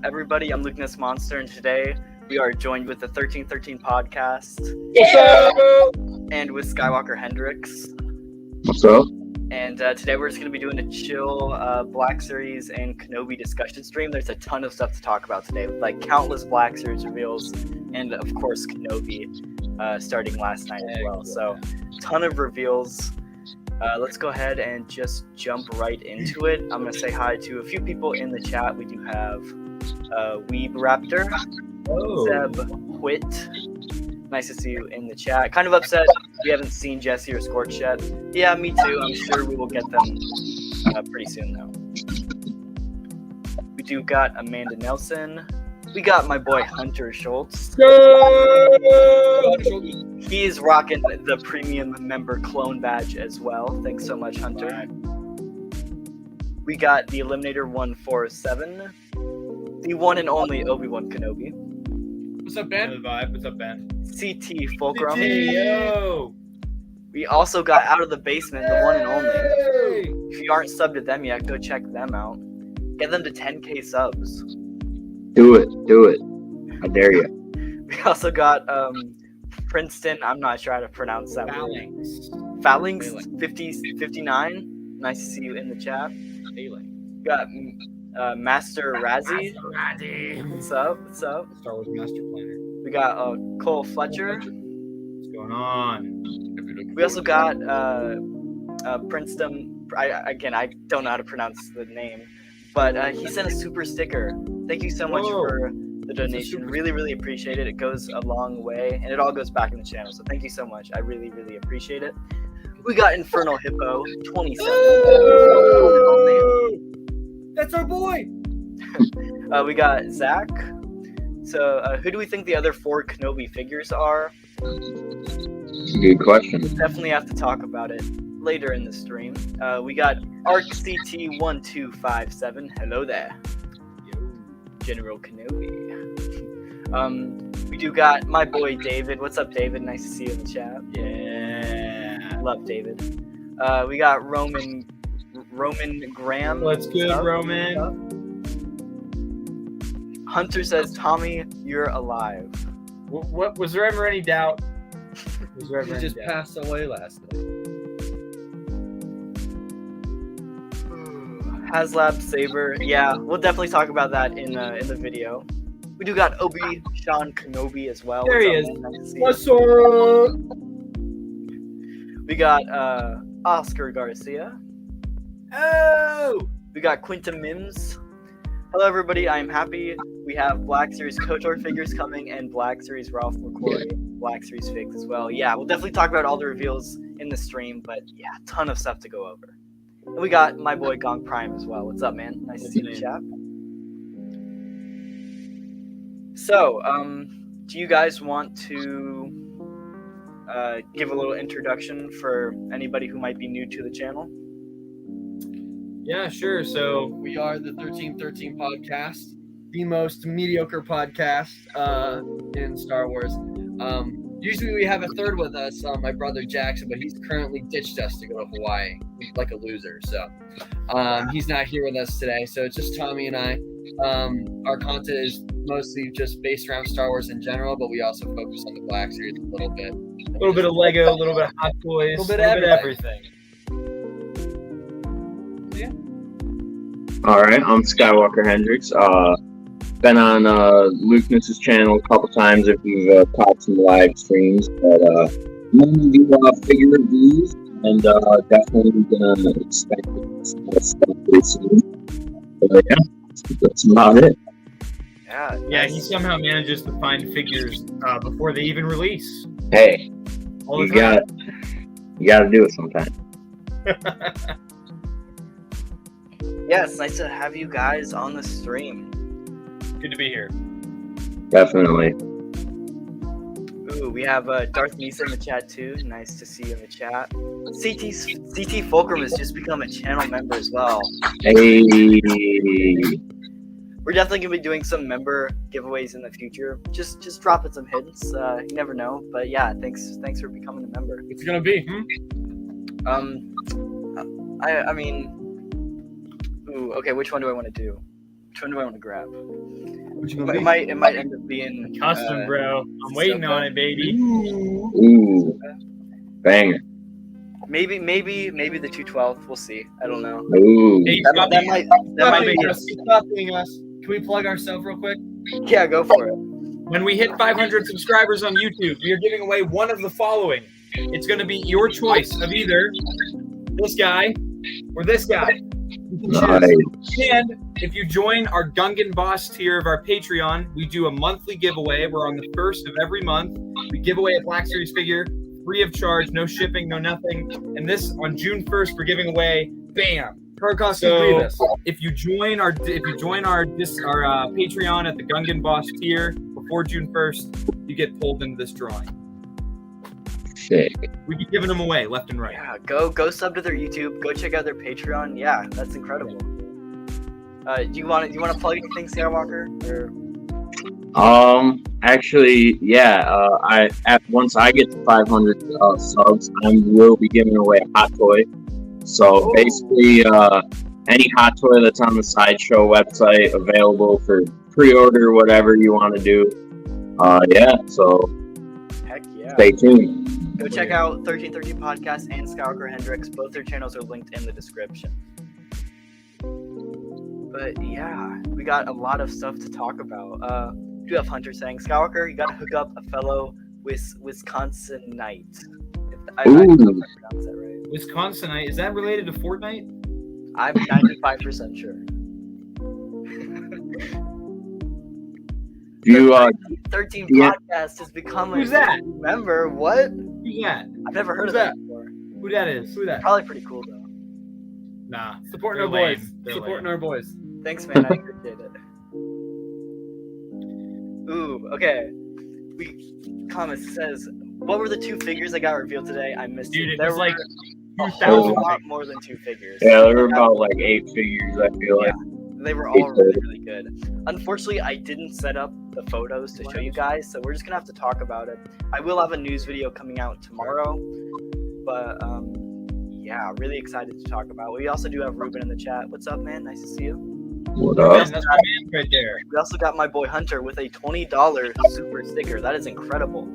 everybody? I'm Luke Ness Monster, and today we are joined with the 1313 podcast. And with Skywalker Hendrix. What's up? And today we're just going to be doing a chill Black Series and Kenobi discussion stream. There's a ton of stuff to talk about today, like countless Black Series reveals, and of course Kenobi starting last night as well. So, ton of reveals. Let's go ahead and just jump right into it. I'm going to say hi to a few people in the chat. We do have Weeb Raptor, Zeb Quit. Nice to see you in the chat. Kind of upset we haven't seen Jesse or Scorch yet. Yeah, me too. I'm sure we will get them pretty soon, though. We do got Amanda Nelson. We got my boy Hunter Schultz. He is rocking the premium member clone badge as well. Thanks so much, Hunter. Right. We got the Eliminator 147, the one and only Obi-Wan Kenobi. What's up, Ben? What's up, Ben? CT Fulcrum. CT, yo! We also got Out of the Basement, the one and only. If you aren't subbed to them yet, go check them out. Get them to 10k subs. Do it. I dare you. We also got Princeton. I'm not sure how to pronounce that word. Phalanx 59. Nice to see you in the chat. We got Master Razzie. What's up? Star Wars Master Planner. We got Cole Fletcher. What's going on? We also got Princeton. I don't know how to pronounce the name, but he sent a super sticker. Thank you so much for the donation. Really, really appreciate it. It goes a long way, and it all goes back in the channel. So thank you so much. I really, really appreciate it. We got Infernal Hippo 27. That's our boy. We got Zach. So who do we think the other 4 Kenobi figures are? Good question. We'll definitely have to talk about it later in the stream. We got Arc CT 1257. Hello there. General Kenobi. We do got my boy David. What's up, David? Nice to see you in the chat. Yeah. Love David. We got Roman Graham. What's good, Roman? Hunter says, Tommy, you're alive. What was there ever any doubt? He just passed away last night. Haslab Saber. Yeah, we'll definitely talk about that in the video. We do got Obi-Wan Kenobi as well. There he is. What's up? We got Oscar Garcia. Oh! We got Quinta Mims. Hello, everybody. I'm happy we have Black Series KOTOR figures coming and Black Series Ralph McQuarrie, Black Series figs as well. Yeah, we'll definitely talk about all the reveals in the stream, but yeah, a ton of stuff to go over. And we got my boy Gong Prime as well. What's up, man? Nice to see you in the chat. So, do you guys want to give a little introduction for anybody who might be new to the channel? Yeah, sure. So we are the 1313 podcast, the most mediocre podcast in Star Wars. Usually we have a third with us, my brother Jackson, but he's currently ditched us to go to Hawaii like a loser. So he's not here with us today. So it's just Tommy and I. Our content is mostly just based around Star Wars in general, but we also focus on the Black Series a little bit. A little bit of Lego, a little bit of Hot Toys, a little bit of everything. Yeah. All right, I'm Skywalker Hendrix. Been on Luke Ness's channel a couple times if you've caught some live streams, but mainly do figure reviews, and definitely gonna expect some more stuff pretty soon. But yeah, that's about it. Yeah, he somehow manages to find figures before they even release. Hey, All the you time. gotta do it sometime. Yeah, it's nice to have you guys on the stream. Good to be here. Definitely. Ooh, we have Darth Misa in the chat too. Nice to see you in the chat. CT Fulcrum has just become a channel member as well. Hey. We're definitely gonna be doing some member giveaways in the future. Just dropping some hints. You never know, but yeah, thanks for becoming a member. It's gonna be. I mean, ooh, okay. Which one do I want to do? Which one do I want to grab? It might end up being custom, bro. I'm waiting on it, baby. Ooh. Banger. Maybe the 212. We'll see. I don't know. Ooh. Hey, That might be us. Stop being us. Can we plug ourselves real quick? Yeah, go for it. When we hit 500 subscribers on YouTube, we are giving away one of the following. It's going to be your choice of either this guy or this guy. You can choose. And if you join our Gungan Boss tier of our Patreon, we do a monthly giveaway. We're on the 1st of every month. We give away a Black Series figure free of charge, no shipping, no nothing. And this on June 1st, we're giving away, bam. Grievous. If you join our Patreon at the Gungan Boss tier before June 1st, you get pulled into this drawing. Sick. We'd be giving them away left and right. Yeah, go sub to their YouTube. Go check out their Patreon. Yeah, that's incredible. Do you want to plug anything, Skywalker? Or? Actually, yeah. Once I get to 500 subs, I will be giving away a hot toy. So basically, any hot toy that's on the Sideshow website available for pre-order, whatever you want to do. Yeah. So. Heck yeah. Stay tuned. Go check out 1313 Podcast and Skywalker Hendrix. Both their channels are linked in the description. But yeah, we got a lot of stuff to talk about. We do have Hunter saying, Skywalker, you got to hook up a fellow Wisconsinite. I don't know if I pronounced that right. Wisconsinite, is that related to Fortnite? I'm 95% sure. You 13 Podcast has become Who's that? Member. What? Who's that? I've never heard of that before. Who that is? Who that? Probably pretty cool though. Nah. Supporting our boys. Supporting our boys. Thanks, man. I appreciate it. Ooh, okay. Comment says, what were the 2 figures that got revealed today? I missed it. There was like a whole lot more than 2 figures. Yeah, there were about like 8 figures, I feel like. They were all really, really good. Unfortunately, I didn't set up the photos to show you guys, so we're just gonna have to talk about it. I will have a news video coming out tomorrow, but yeah, really excited to talk about it. We also do have Ruben in the chat. What's up, man? Nice to see you. What up? That's my man right there. We also got my boy Hunter with a $20 super sticker. That is incredible.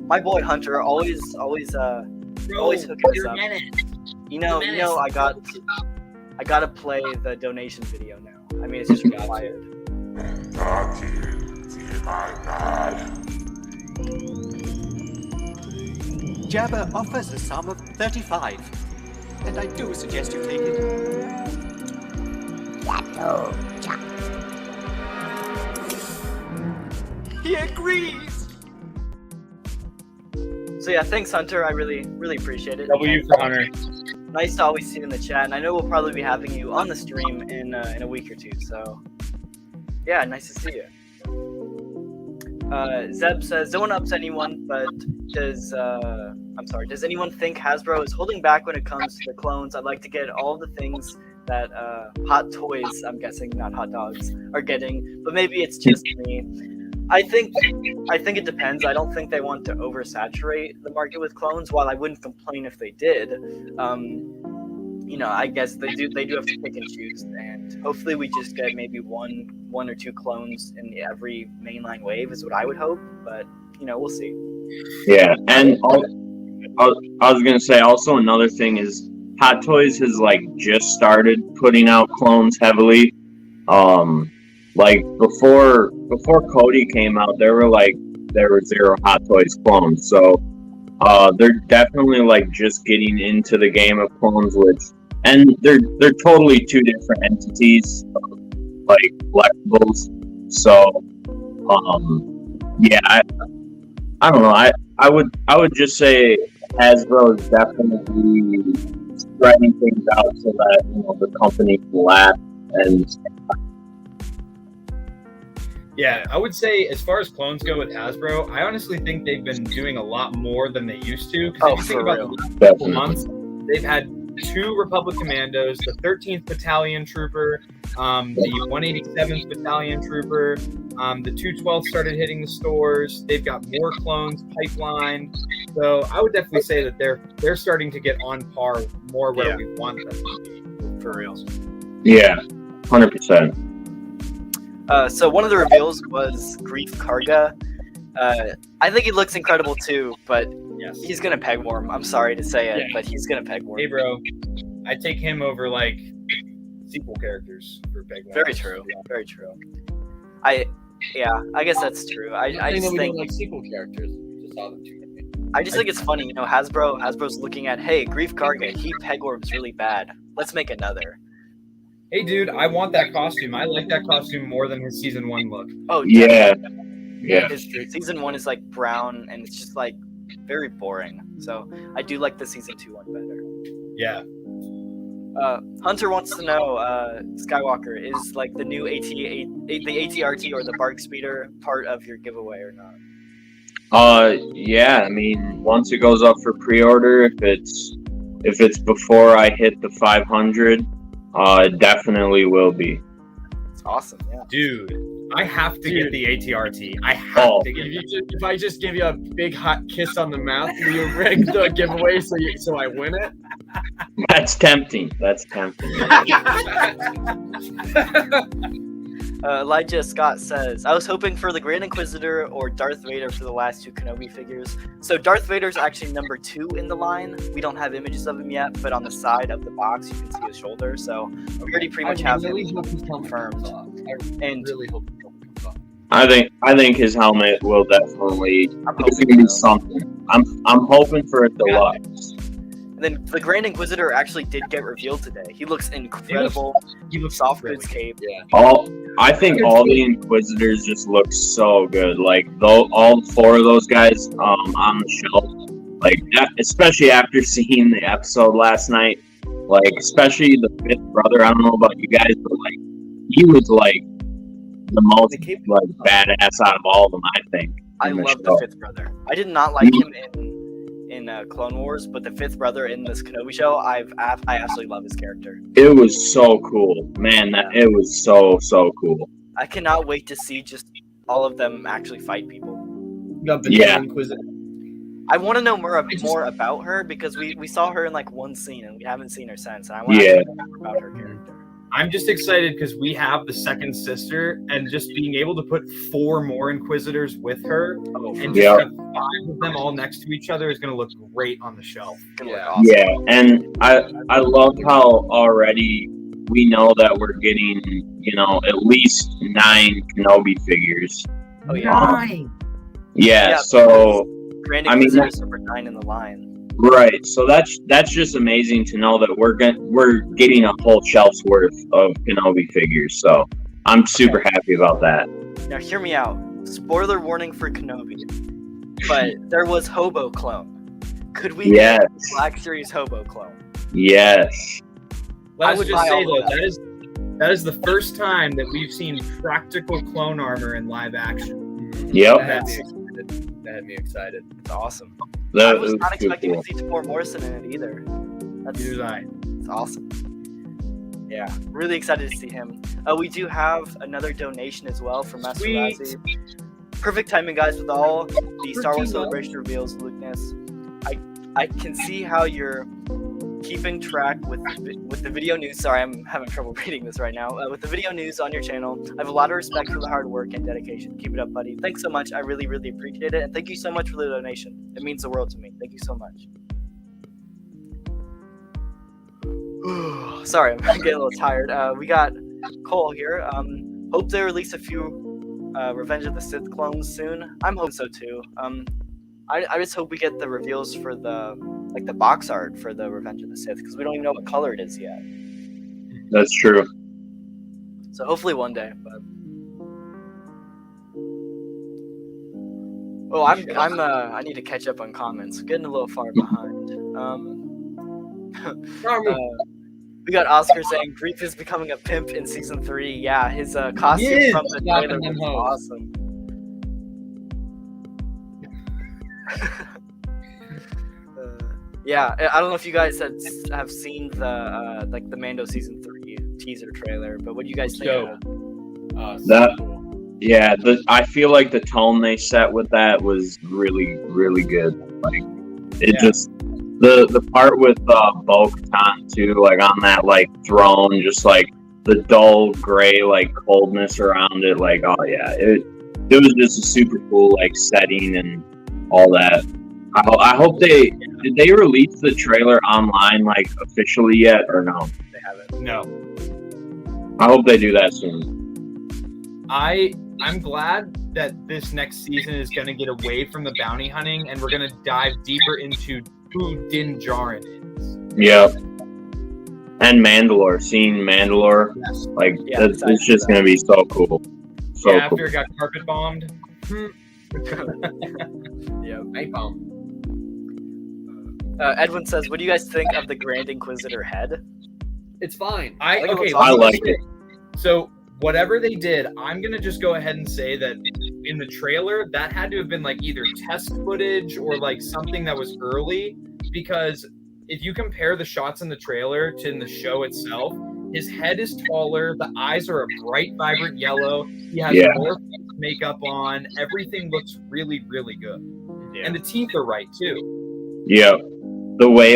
My boy Hunter always hooking us up. You know, I gotta play the donation video now. I mean, it's just required. Jabba offers a sum of 35, and I do suggest you take it. He agrees. So yeah, thanks Hunter. I really, really appreciate it. W for Hunter. Nice to always see you in the chat, and I know we'll probably be having you on the stream in a week or 2. So yeah, nice to see you. Zeb says, don't want to upset anyone, but does anyone think Hasbro is holding back when it comes to the clones? I'd like to get all the things that Hot Toys, I'm guessing, not Hot Dogs, are getting, but maybe it's just me. I think it depends. I don't think they want to oversaturate the market with clones, while I wouldn't complain if they did. I guess they do have to pick and choose, and hopefully we just get maybe one or 2 clones in every mainline wave is what I would hope, but we'll see. Yeah, and I was gonna say also another thing is Hot Toys has just started putting out clones heavily. Before Cody came out, there were 0 Hot Toys clones, so they're definitely just getting into the game of clones, and they're totally 2 different entities, collectibles. So yeah, I don't know. I would just say Hasbro is definitely spreading things out so that the company can last and. Yeah, I would say as far as clones go with Hasbro, I honestly think they've been doing a lot more than they used to. Because if you think about the last couple months, they've had 2 Republic Commandos, the 13th Battalion Trooper, the 187th Battalion Trooper, the 212 started hitting the stores. They've got more clones pipelined. So I would definitely say that they're starting to get on par more where we want them to be, for real. Yeah, 100%. So one of the reveals was Grief Karga. I think he looks incredible too, but Yes. he's gonna pegworm. I'm sorry to say it, Yeah. but he's gonna pegworm. Hey, bro. I take him over like sequel characters for Peg. Very true. Very true. I guess that's true. I think just we think don't like sequel characters. We just saw them too many. I just think it's funny, you know, Hasbro's looking at, hey, Grief Karga, he pegworms really bad. Let's make another. Hey, dude, I want that costume. I like that costume more than his season 1 look. Oh Yeah. Yeah. His season 1 is like brown and it's just like very boring. So I do like the season 2 one better. Yeah. Hunter wants to know, Skywalker, is like the new the ATRT or the Bark Speeder part of your giveaway or not? Yeah. I mean, once it goes up for pre-order, if it's before I hit the 500, it definitely will be. It's awesome, yeah. Dude, I have to get the ATRT. I have to get it. If I just give you a big hot kiss on the mouth, will you rig the giveaway so I win it? That's tempting. That's tempting. Elijah Scott says, I was hoping for the Grand Inquisitor or Darth Vader for the last 2 Kenobi figures. So Darth Vader's actually number 2 in the line. We don't have images of him yet, but on the side of the box you can see his shoulder. So we already pretty much have him confirmed. I really hope his helmet comes off. I think his helmet will definitely be something. I'm hoping for a deluxe. And then the Grand Inquisitor actually did get revealed today. He looks incredible. He looks soft really goods cape. Yeah. I think all the Inquisitors just look so good. Like all 4 of those guys on the shelf. Like especially after seeing the episode last night. Like especially the 5th brother. I don't know about you guys, but like he was like the most like badass out of all of them. I think. I love the 5th brother. I did not like him in Clone Wars, but the 5th brother in this Kenobi show, I absolutely love his character. It was so cool, man. It was so cool. I cannot wait to see just all of them actually fight people. Yeah. Inquisitor. I want to know more about her because we saw her in like one scene and we haven't seen her since. And I want to know more about her character. I'm just excited because we have the second sister, and just being able to put 4 more Inquisitors with her and just have 5 of them all next to each other is going to look great on the shelf. Yeah, awesome. Yeah, and I love how already we know that we're getting, you know, at least 9 Kenobi figures. Oh yeah. 9. Yeah, so Grand Inquisitor is number 9 in the line. Right, so that's just amazing to know that we're getting a whole shelf's worth of Kenobi figures. So I'm super happy about that. Now hear me out. Spoiler warning for Kenobi, but there was Hobo Clone. Could we get a Black Series Hobo Clone? Yes. Let us just say though, that is the first time that we've seen practical clone armor in live action. Yep. That had me excited. It's awesome. That I was not expecting cool. to see Tamor Morrison in it either. Neither was I. It's awesome. Yeah, really excited to see him. We do have another donation as well from Master Razzie. Perfect timing, guys, with all the Star Wars Celebration reveals, Lukeness. I can see how you're keeping track with the video news. Sorry, I'm having trouble reading this right now. With the video news on your channel, I have a lot of respect for the hard work and dedication. Keep it up, buddy. Thanks so much. I really, really appreciate it. And thank you so much for the donation. It means the world to me. Thank you so much. Sorry, I'm getting a little tired. We got Cole here. Hope they release a few Revenge of the Sith clones soon. I'm hoping so too. I just hope we get the reveals for the box art for the Revenge of the Sith because we don't even know what color it is yet. That's true. So hopefully one day. But I need to catch up on comments. Getting a little far behind. We got Oscar saying Grief is becoming a pimp in season 3. Yeah, his costume from the trailer was awesome. Yeah, I don't know if you guys have seen the Mando season 3 teaser trailer, but what do you guys think of that? I feel like the tone they set with that was really, really good. Like just the part with Bo-Katan too, like on that like throne, just like the dull gray like coldness around it. Like, oh yeah, it was just a super cool like setting and all that. I hope did they release the trailer online like officially yet or no? They haven't. No. I hope they do that soon. I'm glad that this next season is going to get away from the bounty hunting, and we're going to dive deeper into who Din Djarin is. Yep. And Mandalore, seeing Mandalore, Yes. like Yeah, it's just gonna be so cool. So Yeah, cool. after it got carpet bombed. Yeah. Napalm. Edwin says, "What do you guys think of the Grand Inquisitor head?" It's fine. think it looks I awesome. like it. So whatever they did, I'm gonna just go ahead and say that in the trailer, that had to have been like either test footage or like something that was early, because if you compare the shots in the trailer to in the show itself, his head is taller, the eyes are a bright, vibrant yellow, he has Yeah. more makeup on, everything looks really, really good. Yeah. And the teeth are right too. Yeah, the way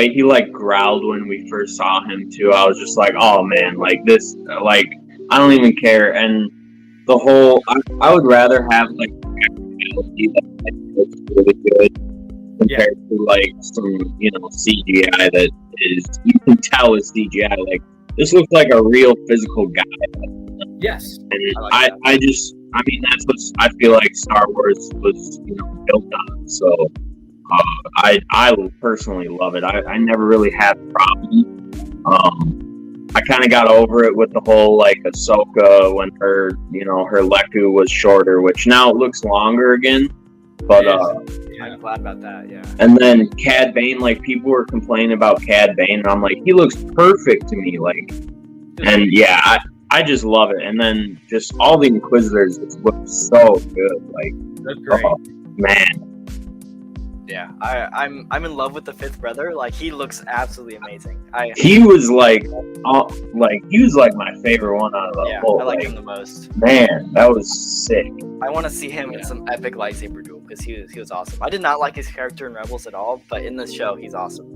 he like growled when we first saw him too, I was just like, oh man, like this, like I don't even care. And the whole, I would rather have like reality that looks really good compared to like some CGI that is, you can tell is CGI. Like this looks like a real physical guy. Yes. And I like I mean, that's what I feel like Star Wars was, built on. So I personally love it. I never really had a problem. I kind of got over it with the whole like Ahsoka when her Leku was shorter, which now it looks longer again. But I'm glad about that. Yeah. and then Cad Bane, like people were complaining about Cad Bane, and I'm like, he looks perfect to me, like. And yeah, I just love it. And then just all the Inquisitors just look so good. Like, That's great. oh, man. Yeah. I'm in love with the fifth brother. Like he looks absolutely amazing. He was like my favorite one out of the Yeah, whole. I like him the most. Man, that was sick. I want to see him in some epic lightsaber duel because he was awesome. I did not like his character in Rebels at all, but in this show, he's awesome.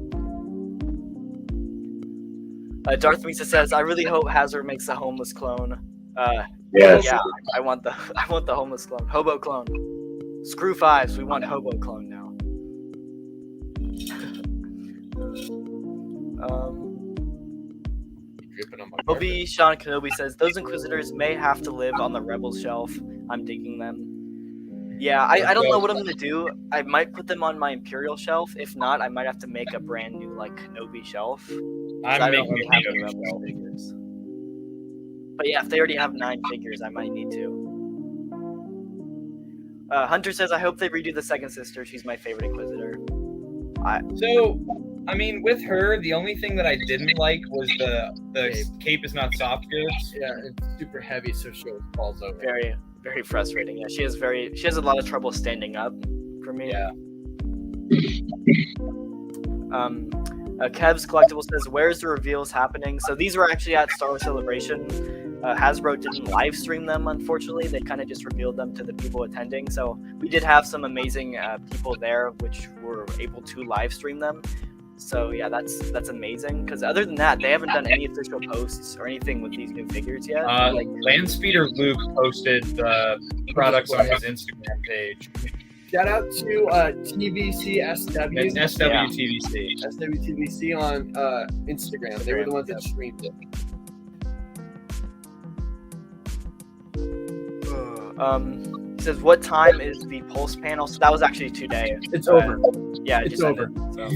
Darth Misa says, "I really hope Hasbro makes a homeless clone." Yes. Yeah, I want the homeless clone, hobo clone. Screw fives, we want hobo clone now. Obi Sean Kenobi says, "Those Inquisitors may have to live on the Rebels shelf. I'm digging them." Yeah, I don't know what I'm gonna do. I might put them on my Imperial shelf. If not, I might have to make a brand new like Kenobi shelf. 'Cause I'm I don't making really a have any Kenobi Rebels shelf. figures. But yeah, if they already have 9 figures, I might need to. Hunter says, "I hope they redo the second sister. She's my favorite Inquisitor." So, I mean, with her, the only thing that I didn't like was the cape is not soft goods. Yeah, it's super heavy, so she falls over. Very, very frustrating. Yeah, she has a lot of trouble standing up for me. Yeah. Kev's Collectible says, "Where's the reveals happening?" So these were actually at Star Wars Celebration. Hasbro didn't live stream them, unfortunately. They kind of just revealed them to the people attending. So we did have some amazing people there, which were able to live stream them. So yeah, that's amazing. Because other than that, they haven't done any official posts or anything with these new figures yet. Landspeeder Luke posted the products on his Instagram page. Shout out to TVCSW. It's SWTVC. SWTVC on Instagram. They were the ones that streamed it. He says, "What time is the Pulse panel?" So that was actually today. It's over. Yeah, It's just over. ended, so.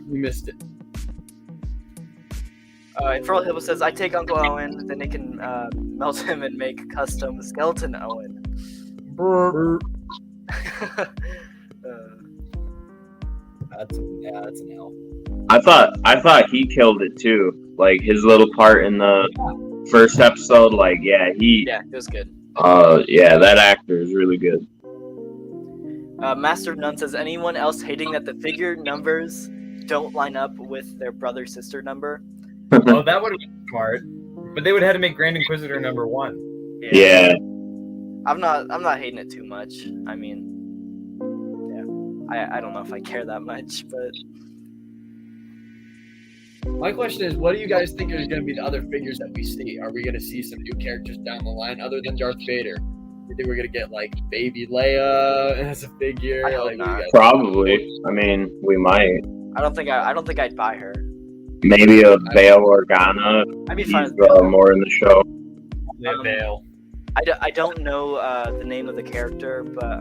We missed it. Infernal Hippo says, "I take Uncle Owen, then they can melt him and make custom skeleton Owen." That's an L. I thought he killed it too. Like his little part in the first episode, like yeah, Yeah, it was good. yeah, that actor is really good. Master of None says, "Anyone else hating that the figure numbers don't line up with their brother-sister number?" Oh, that would have been smart. But they would have had to make Grand Inquisitor number 1. Yeah. I'm not hating it too much. I mean, yeah, I don't know if I care that much, but My question is, what do you guys think are going to be the other figures that we see? Are we going to see some new characters down the line other than Darth Vader? You think we're going to get like baby Leia as a figure? I hope Like, what do you not. guys Probably. I mean, we might. I don't think I'd buy her. Maybe a Bail Organa. I'd be He's fine with more in the show. Veil. I don't know the name of the character, but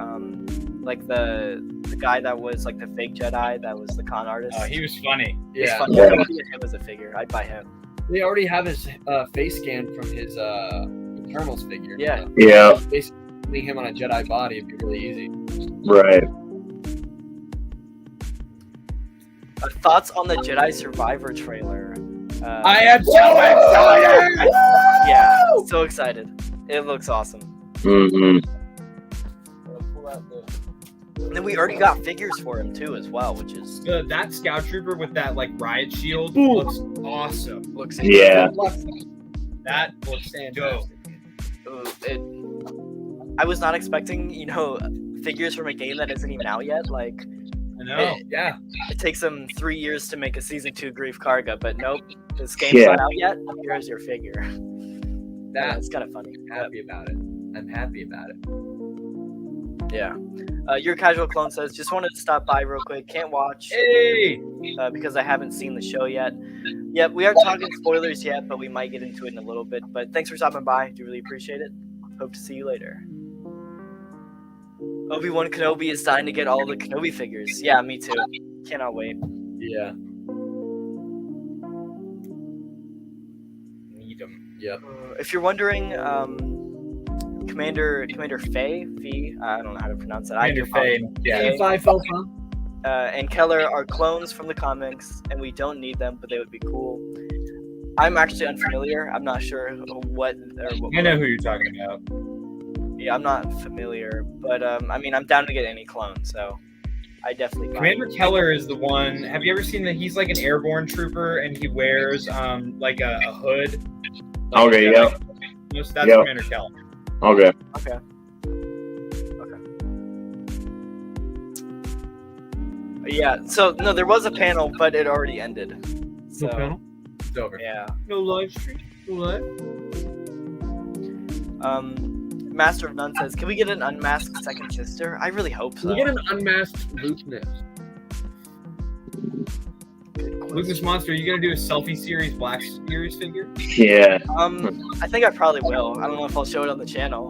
like the guy that was like the fake Jedi that was the con artist. Oh, he was funny. He's Yeah, fun. Yeah. I'd get him as a figure. I'd buy him. they already have his face scan from his Eternals figure. Yeah. Yeah, Basically, him on a Jedi body would be really easy. right. Thoughts on the Jedi Survivor trailer? I am so excited! Yeah, so excited. It looks awesome. Mm-hmm. And then we already got figures for him too, as well, which is That scout trooper with that like riot shield looks awesome. looks Yeah. That looks dope. I was not expecting, figures from a game that isn't even out yet. Like, I know. Yeah. it takes them 3 years to make a season 2 Grief Karga, but nope, this game's Yeah. not out yet. Here's your figure. That's It's kind of funny. happy about it. I'm happy about it. Yeah. Your casual clone says, just wanted to stop by real quick. Can't watch Hey! because I haven't seen the show yet. Yep, we aren't talking spoilers yet, but we might get into it in a little bit. But thanks for stopping by. Do really appreciate it. Hope to see you later. Obi-Wan Kenobi is dying to get all the Kenobi figures. Yeah, me too. Cannot wait. Yeah. Need him. Yep. If you're wondering, Commander Fee, I don't know how to pronounce that. Commander Fane. Yeah. And Keller are clones from the comics, and we don't need them, but they would be cool. I'm actually unfamiliar. I'm not sure what. I know who you're talking about. Yeah, I'm not familiar, but I mean, I'm down to get any clone, so I definitely. buy Commander it. Keller is the one. Have you ever seen that? He's like an airborne trooper, and he wears like a hood. Like Okay, a- yeah. That's Yep. Commander Keller. Okay. Okay. Yeah. So no, there was a panel, but it already ended. So It's over. yeah. No live stream. No live. Master of None says, "Can we get an unmasked second sister?" I really hope so. We get an unmasked Luke Ness. Lucas Monster, are you gonna do a selfie series Black Series figure? Yeah. I think I probably will. I don't know if I'll show it on the channel.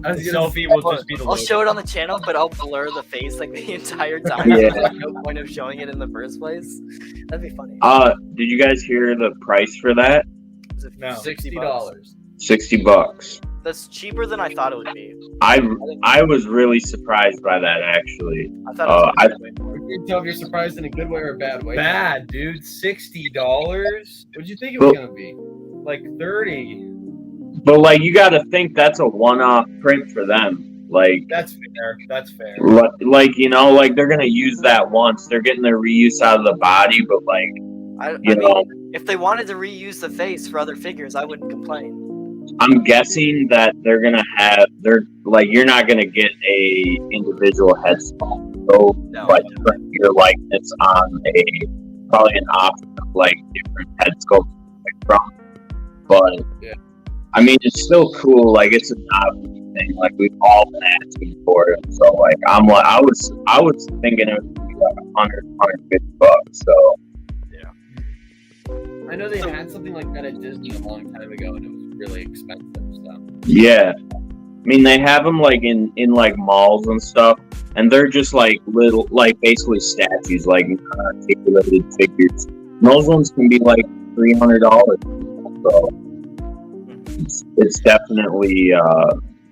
I The was gonna selfie will just be the I'll logo. show it on the channel, but I'll blur the face like the entire time. Yeah. There's no point of showing it in the first place. That'd be funny. Did you guys hear the price for that? Is it No. $60. $60. That's cheaper than I thought it would be. I was really surprised by that actually. I thought it was way more. You can tell if you're surprised in a good way or a bad way. Bad, dude. $60. What'd you think it was gonna be? Like 30. But like, you got to think that's a one-off print for them. Like, That's fair. That's fair. like they're gonna use that once. They're getting their reuse out of the body, but like, I you know, mean, if they wanted to reuse the face for other figures, I wouldn't complain. I'm guessing that you're not gonna get a individual head sculpt. So, No, like, put your likeness on probably an option of like different head sculpts to pick from. But Yeah. I mean, it's still cool. Like, it's a novelty thing. Like, we've all been asking for it. So like, I was thinking it would be like $150. So I know they had something like that at Disney a long time ago, and it was really expensive. So yeah. I mean, they have them like in like malls and stuff, and they're just like little, like basically statues, like articulated figures. And those ones can be like $300. So it's definitely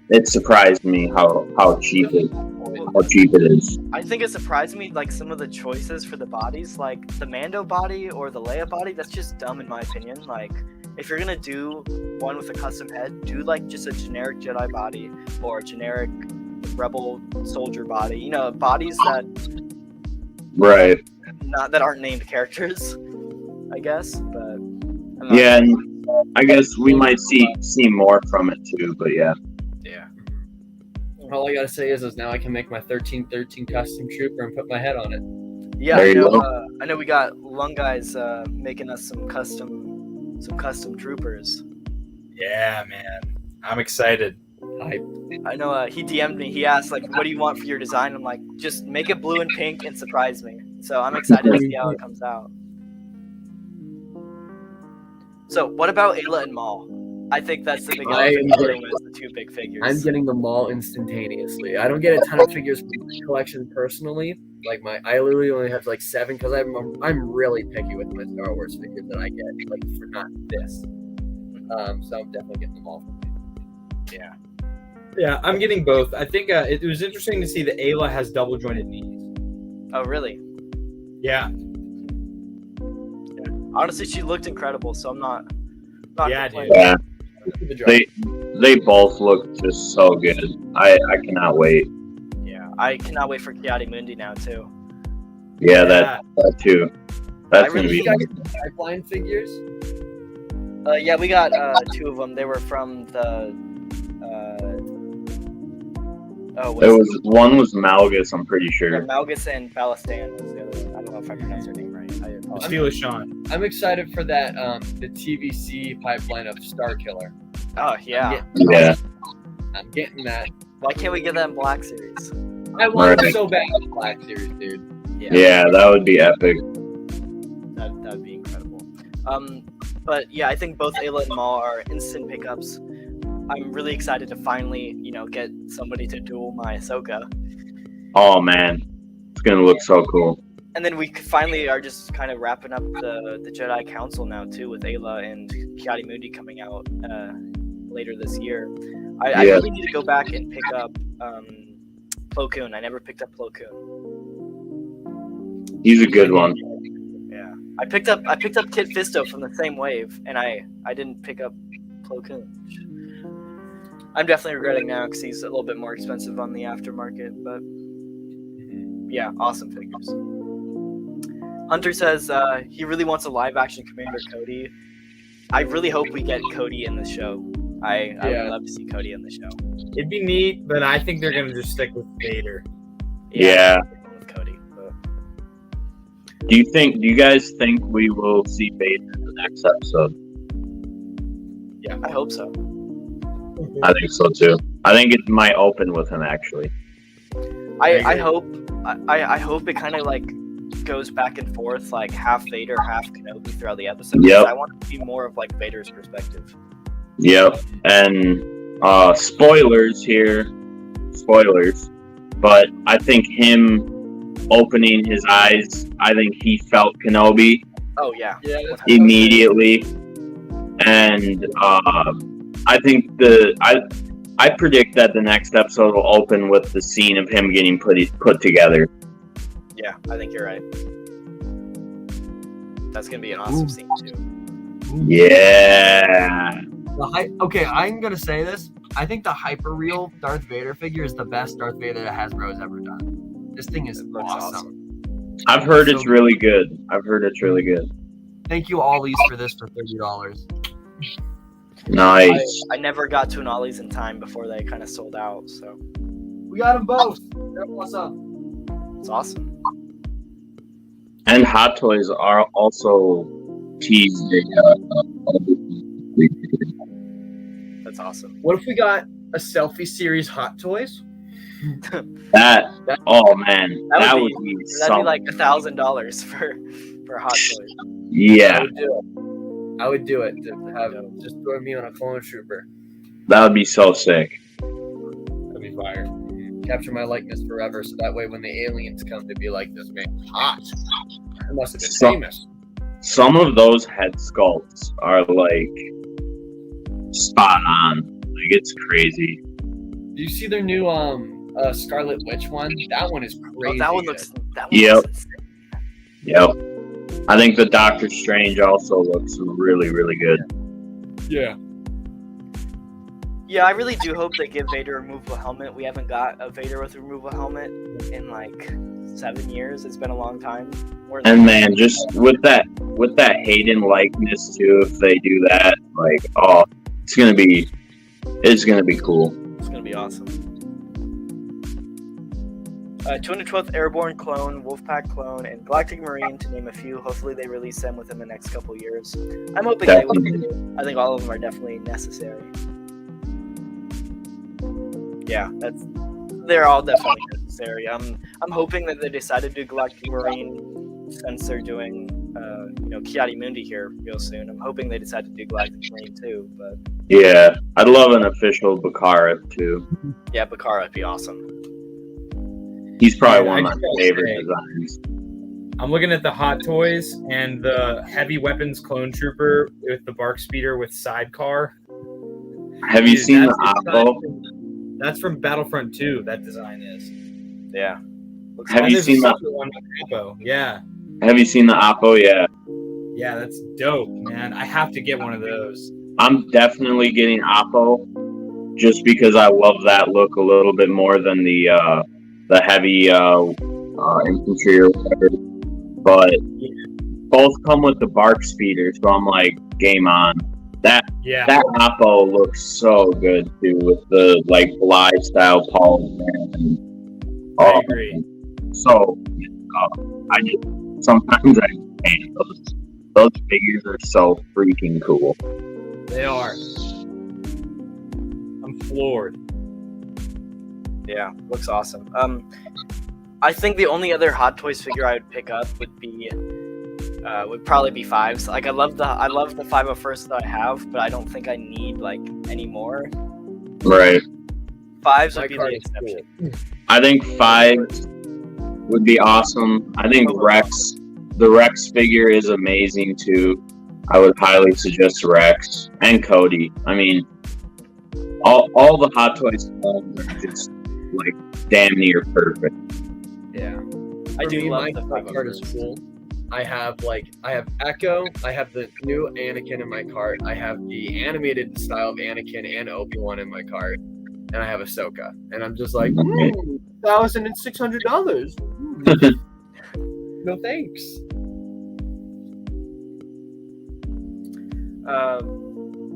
it surprised me how cheap it is. I think it surprised me, like, some of the choices for the bodies, like the Mando body or the Leia body. That's just dumb in my opinion. Like, if you're gonna do one with a custom head, do like just a generic Jedi body or a generic Rebel soldier body. You know, bodies that aren't named characters, I guess. But I'm not Yeah, sure. and I guess we might see more from it too. But yeah. Yeah. all I gotta say is now I can make my 1313 custom trooper and put my head on it. Yeah, There you go. I know we got Lung Guys making us some custom troopers. Yeah, man. I'm excited. I know he DM'd me. He asked like, "What do you want for your design?" I'm like, "Just make it blue and pink and surprise me." So I'm excited to see how it comes out. So what about Ayla and Maul? I think that's the big elephant in the room is the two big figures. I'm getting them all instantaneously. I don't get a ton of figures from my collection personally. Like I literally only have like 7 because I'm really picky with my Star Wars figures that I get, like for not this. So I'm definitely getting them all. Yeah. Yeah, I'm getting both. I think it was interesting to see that Ayla has double jointed knees. Oh really? Yeah. Honestly, she looked incredible. So I'm not Yeah, complaining. dude. Yeah. They both look just so good. I cannot wait. Yeah, I cannot wait for Kiadi Mundi now too. Yeah, that too. That's gonna be. Pipeline figures. Yeah, we got 2 of them. They were from the. One was Malgus, I'm pretty Yeah, sure. Malgus and Ballastan was the other one. I don't know if I pronounced her name right. I apologize. Steal Sean. I'm excited for that. The TVC pipeline of Star Killer. Oh yeah. Yeah. I'm getting that. Why can't we get that in Black Series? I want Right. it so bad in the Black Series, dude. Yeah, that would be epic. That'd be incredible. But yeah, I think both Ayla and Maul are instant pickups. I'm really excited to finally, get somebody to duel my Ahsoka. Oh man, it's gonna look so cool. And then we finally are just kind of wrapping up the Jedi Council now too, with Ayla and Kiadi Mundi coming out later this year. I really need to go back and pick up Plo Koon. I never picked up Plo Koon. He's a good one. Yeah, I picked up Kit Fisto from the same wave, and I didn't pick up Plo Koon. I'm definitely regretting now because he's a little bit more expensive on the aftermarket, but yeah, awesome figures. Hunter says he really wants a live-action Commander Cody. I really hope we get Cody in the show. I would love to see Cody in the show. It'd be neat, but I think they're gonna just stick with Vader. Yeah. With Cody. But... Do you guys think we will see Vader in the next episode? Yeah, I hope so. I think so too. I think it might open with him actually. I hope it kind of like goes back and forth, like half Vader, half Kenobi throughout the episode. Yep. I want to see more of like Vader's perspective. Yep. And spoilers here. Spoilers. But I think him opening his eyes, I think he felt Kenobi Oh yeah. immediately. And I think I predict that the next episode will open with the scene of him getting put together. Yeah, I think you're right. That's gonna be an awesome scene too. Yeah. Okay, I'm gonna say this. I think the hyper real Darth Vader figure is the best Darth Vader that Hasbro has ever done. This thing is awesome. I've heard it's really good. Thank you, Ollies, for this for $30. Nice. I never got to an Ollie's in time before they kind of sold out, so We got them both. They're awesome. it's awesome. And Hot Toys are also teased. That's awesome. What if we got a selfie series Hot Toys? Oh man, that would be That'd something. be like $1,000 for Hot Toys. Yeah, I would do it. To have just throw me on a clone trooper. that would be so sick. That'd be fire. Capture my likeness forever, so that way when the aliens come, to be like, this man's hot. I must have been famous. Some of those head sculpts are like spot on. Like it's crazy. Do you see their new Scarlet Witch one? That one is crazy. Oh, that one good. looks. Yep. Looks insane. Yep. I think the Doctor Strange also looks really, really good. Yeah. Yeah, I really do hope they give Vader a removable helmet. We haven't got a Vader with a removable helmet in like 7 years. It's been a long time. And man, just with that Hayden likeness too, if they do that, like, oh, it's gonna be cool. It's gonna be awesome. 212th Airborne clone, Wolfpack clone, and Galactic Marine, to name a few. Hopefully they release them within the next couple years. I'm hoping they will. I think all of them are definitely necessary. Yeah, they're all definitely necessary. I'm hoping that they decide to do Galactic Marine since they're doing Kiadi Mundi here real soon. I'm hoping they decide to do Galactic Marine too. But yeah, I'd love an official Bakara too. Yeah, Bakara would be awesome. He's probably one of my favorite designs. I'm looking at the Hot Toys and the Heavy Weapons Clone Trooper with the Bark Speeder with sidecar. Have you seen the Oppo? That's from Battlefront 2. That design is. Yeah. Have you seen the Oppo? Yeah. Have you seen the Oppo? Yeah. Yeah, that's dope, man. I have to get one of those. I'm definitely getting Oppo just because I love that look a little bit more than the heavy infantry or whatever. But both come with the Bark Speeder, so I'm like, game on. That Oppo looks so good too, with the like Bly style poly. I agree. So sometimes those figures are so freaking cool. They are. I'm floored. Yeah, looks awesome. I think the only other Hot Toys figure I would pick up would probably be Fives. Like I love the 501st that I have, but I don't think I need like any more. Right. Fives would be the exception. Cool. I think Fives would be awesome. I think the Rex figure is amazing too. I would highly suggest Rex and Cody. I mean, all the Hot Toys are just like damn near perfect. Yeah. I do love the my cart is cool. I have Echo, I have the new Anakin in my cart, I have the animated style of Anakin and Obi-Wan in my cart, and I have Ahsoka. And I'm just like, $1,600. No thanks.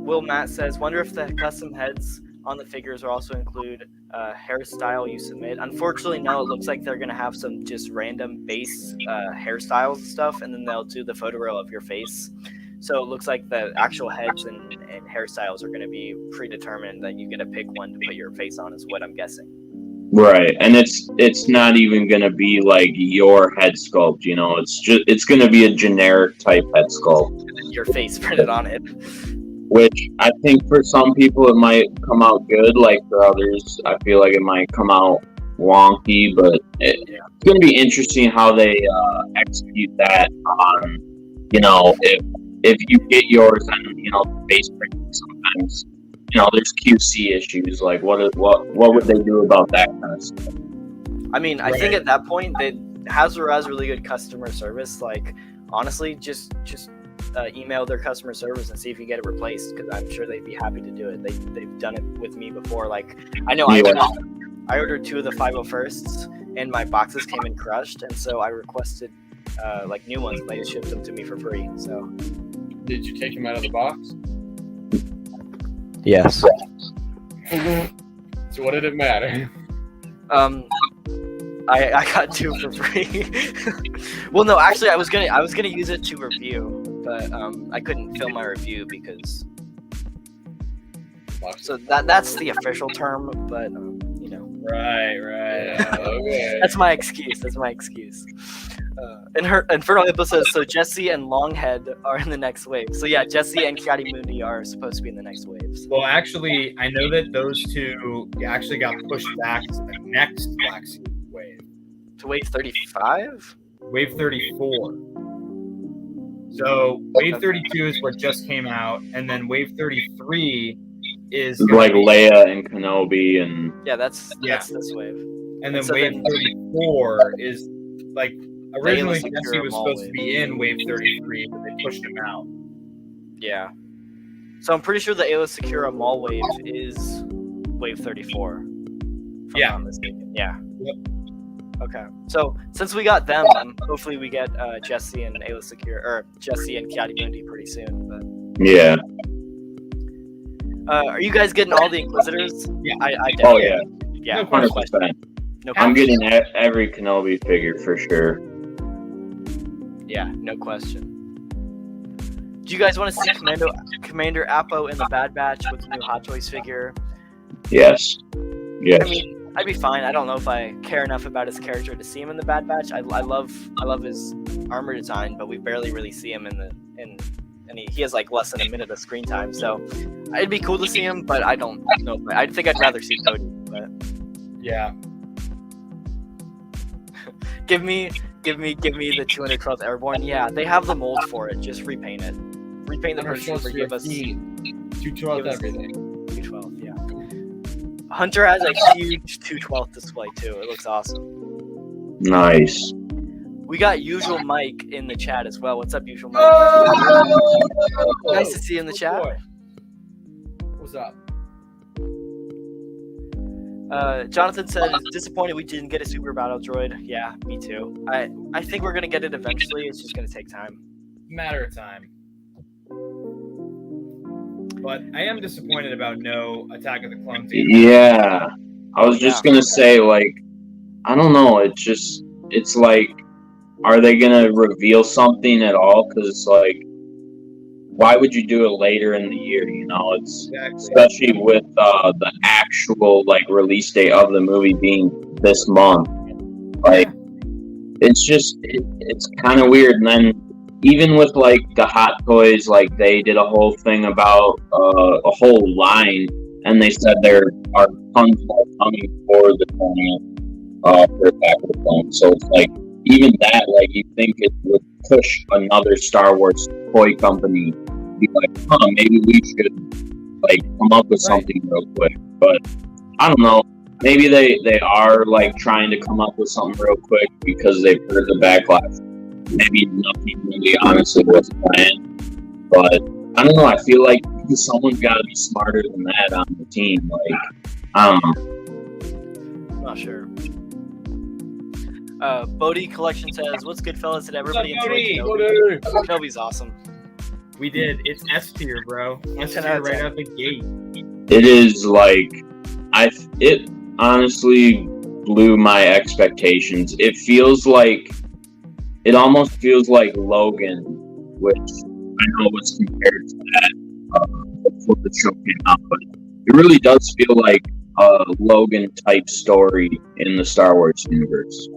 Will Matt says, wonder if the custom heads on the figures will also include hairstyle you submit. Unfortunately, no. It looks like they're going to have some just random base hairstyles and stuff, and then they'll do the photo of your face. So it looks like the actual heads and hairstyles are going to be predetermined, that you get to pick one to put your face on, is what I'm guessing. Right, and it's not even going to be like your head sculpt, you know. It's going to be a generic type head sculpt. And then your face printed on it. Which I think for some people it might come out good, like for others I feel like it might come out wonky, but it's going to be interesting how they execute that on, you know, if you get yours and, you know, face printing sometimes, you know, there's QC issues, like what would they do about that kind of stuff? I mean, I think at that point, Hasbro has really good customer service. Like, honestly, just email their customer service and see if you get it replaced, because I'm sure they'd be happy to do it. They've done it with me before. Like, I know I ordered 2 of the 501sts and my boxes came in crushed, and so I requested like new ones, and they shipped them to me for free. So, Did you take them out of the box? yes. So what did it matter? I got 2 for free. Well, no, actually, I was gonna use it to review, but I couldn't film my review because. So that's the official term, but you know. Right. Yeah, okay. That's my excuse. Infernal Hippo says, so Jesse and Longhead are in the next wave. So yeah, Jesse and Kiadi Mundi are supposed to be in the next waves. Well, actually, I know that those 2 actually got pushed back to the next Black Sea wave. To wave 35? Wave 34. So wave 32 is what just came out, and then wave 33 is like Leia and Kenobi, and that's this wave. And then wave 34 is like originally Jesse was supposed to be in wave 33, but they pushed him out. Yeah. So I'm pretty sure the Ayla Secura Maul wave is wave 34. Yeah. I'm mistaken. Yeah. Yep. Okay. So since we got them, hopefully we get Jesse and Ayla Secura, or Jesse and Kiadi Mundi pretty soon. But yeah. Are you guys getting all the Inquisitors? Yeah. I Oh yeah. Yeah. No question. No I'm question. getting every Kenobi figure for sure. Yeah, no question. Do you guys want to see Commander Appo in the Bad Batch with the new Hot Toys figure? Yes. Yes. I mean, I'd be fine. I don't know if I care enough about his character to see him in the Bad Batch. I love his armor design, but we barely really see him and he has like less than a minute of screen time. So it'd be cool to see him, but I don't know. I think I'd rather see Cody. But Yeah. give me the 212th Airborne. Yeah, they have the mold for it. Just repaint it. Repaint the Number first trooper. Give us 212 give us- everything. 212. Yeah. Hunter has a huge 212 display too. It looks awesome. Nice. We got Usual Mike in the chat as well. What's up, Usual Mike? Oh! Nice to see you in the chat. Boy. What's up? Jonathan said, disappointed we didn't get a super battle droid. Yeah, me too. I think we're gonna get it eventually. It's just gonna take time. Matter of time. But I am disappointed about no Attack of the Clones. Yeah. I was just gonna say, like, I don't know. It's like, are they gonna reveal something at all? Because it's like, why would you do it later in the year? You know, it's especially with the actual like release date of the movie being this month. Like, it's just it's kind of weird. And then even with like the Hot Toys, like they did a whole thing about a whole line, and they said there are tons more coming for the 20th for Attack of the Clones. So it's like, even that, like, you think it would push another Star Wars toy company to be like, maybe we should like come up with something real quick. But I don't know. Maybe they are like trying to come up with something real quick because they've heard the backlash. Maybe nothing really honestly was planned. But I don't know. I feel like someone's got to be smarter than that on the team. Like, I don't know. I'm not sure. Bodhi Collection says, "What's good, fellas? Did everybody enjoy Kenobi? Kenobi's awesome. We did. It's S tier, bro. S 10 tier out of right 10. out the gate. It is like, it honestly blew my expectations. It almost feels like Logan, which I know was compared to that before the show came out, but it really does feel like a Logan type story in the Star Wars universe.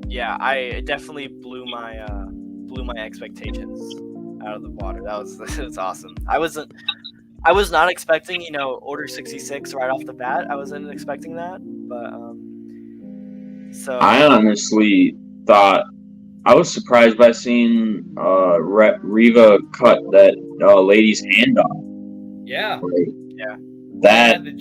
Yeah, it definitely blew my expectations out of the water. That's awesome. I was not expecting, Order 66 right off the bat. I wasn't expecting that, but so I honestly thought, I was surprised by seeing Reva cut that lady's hand off. Yeah. yeah. That. The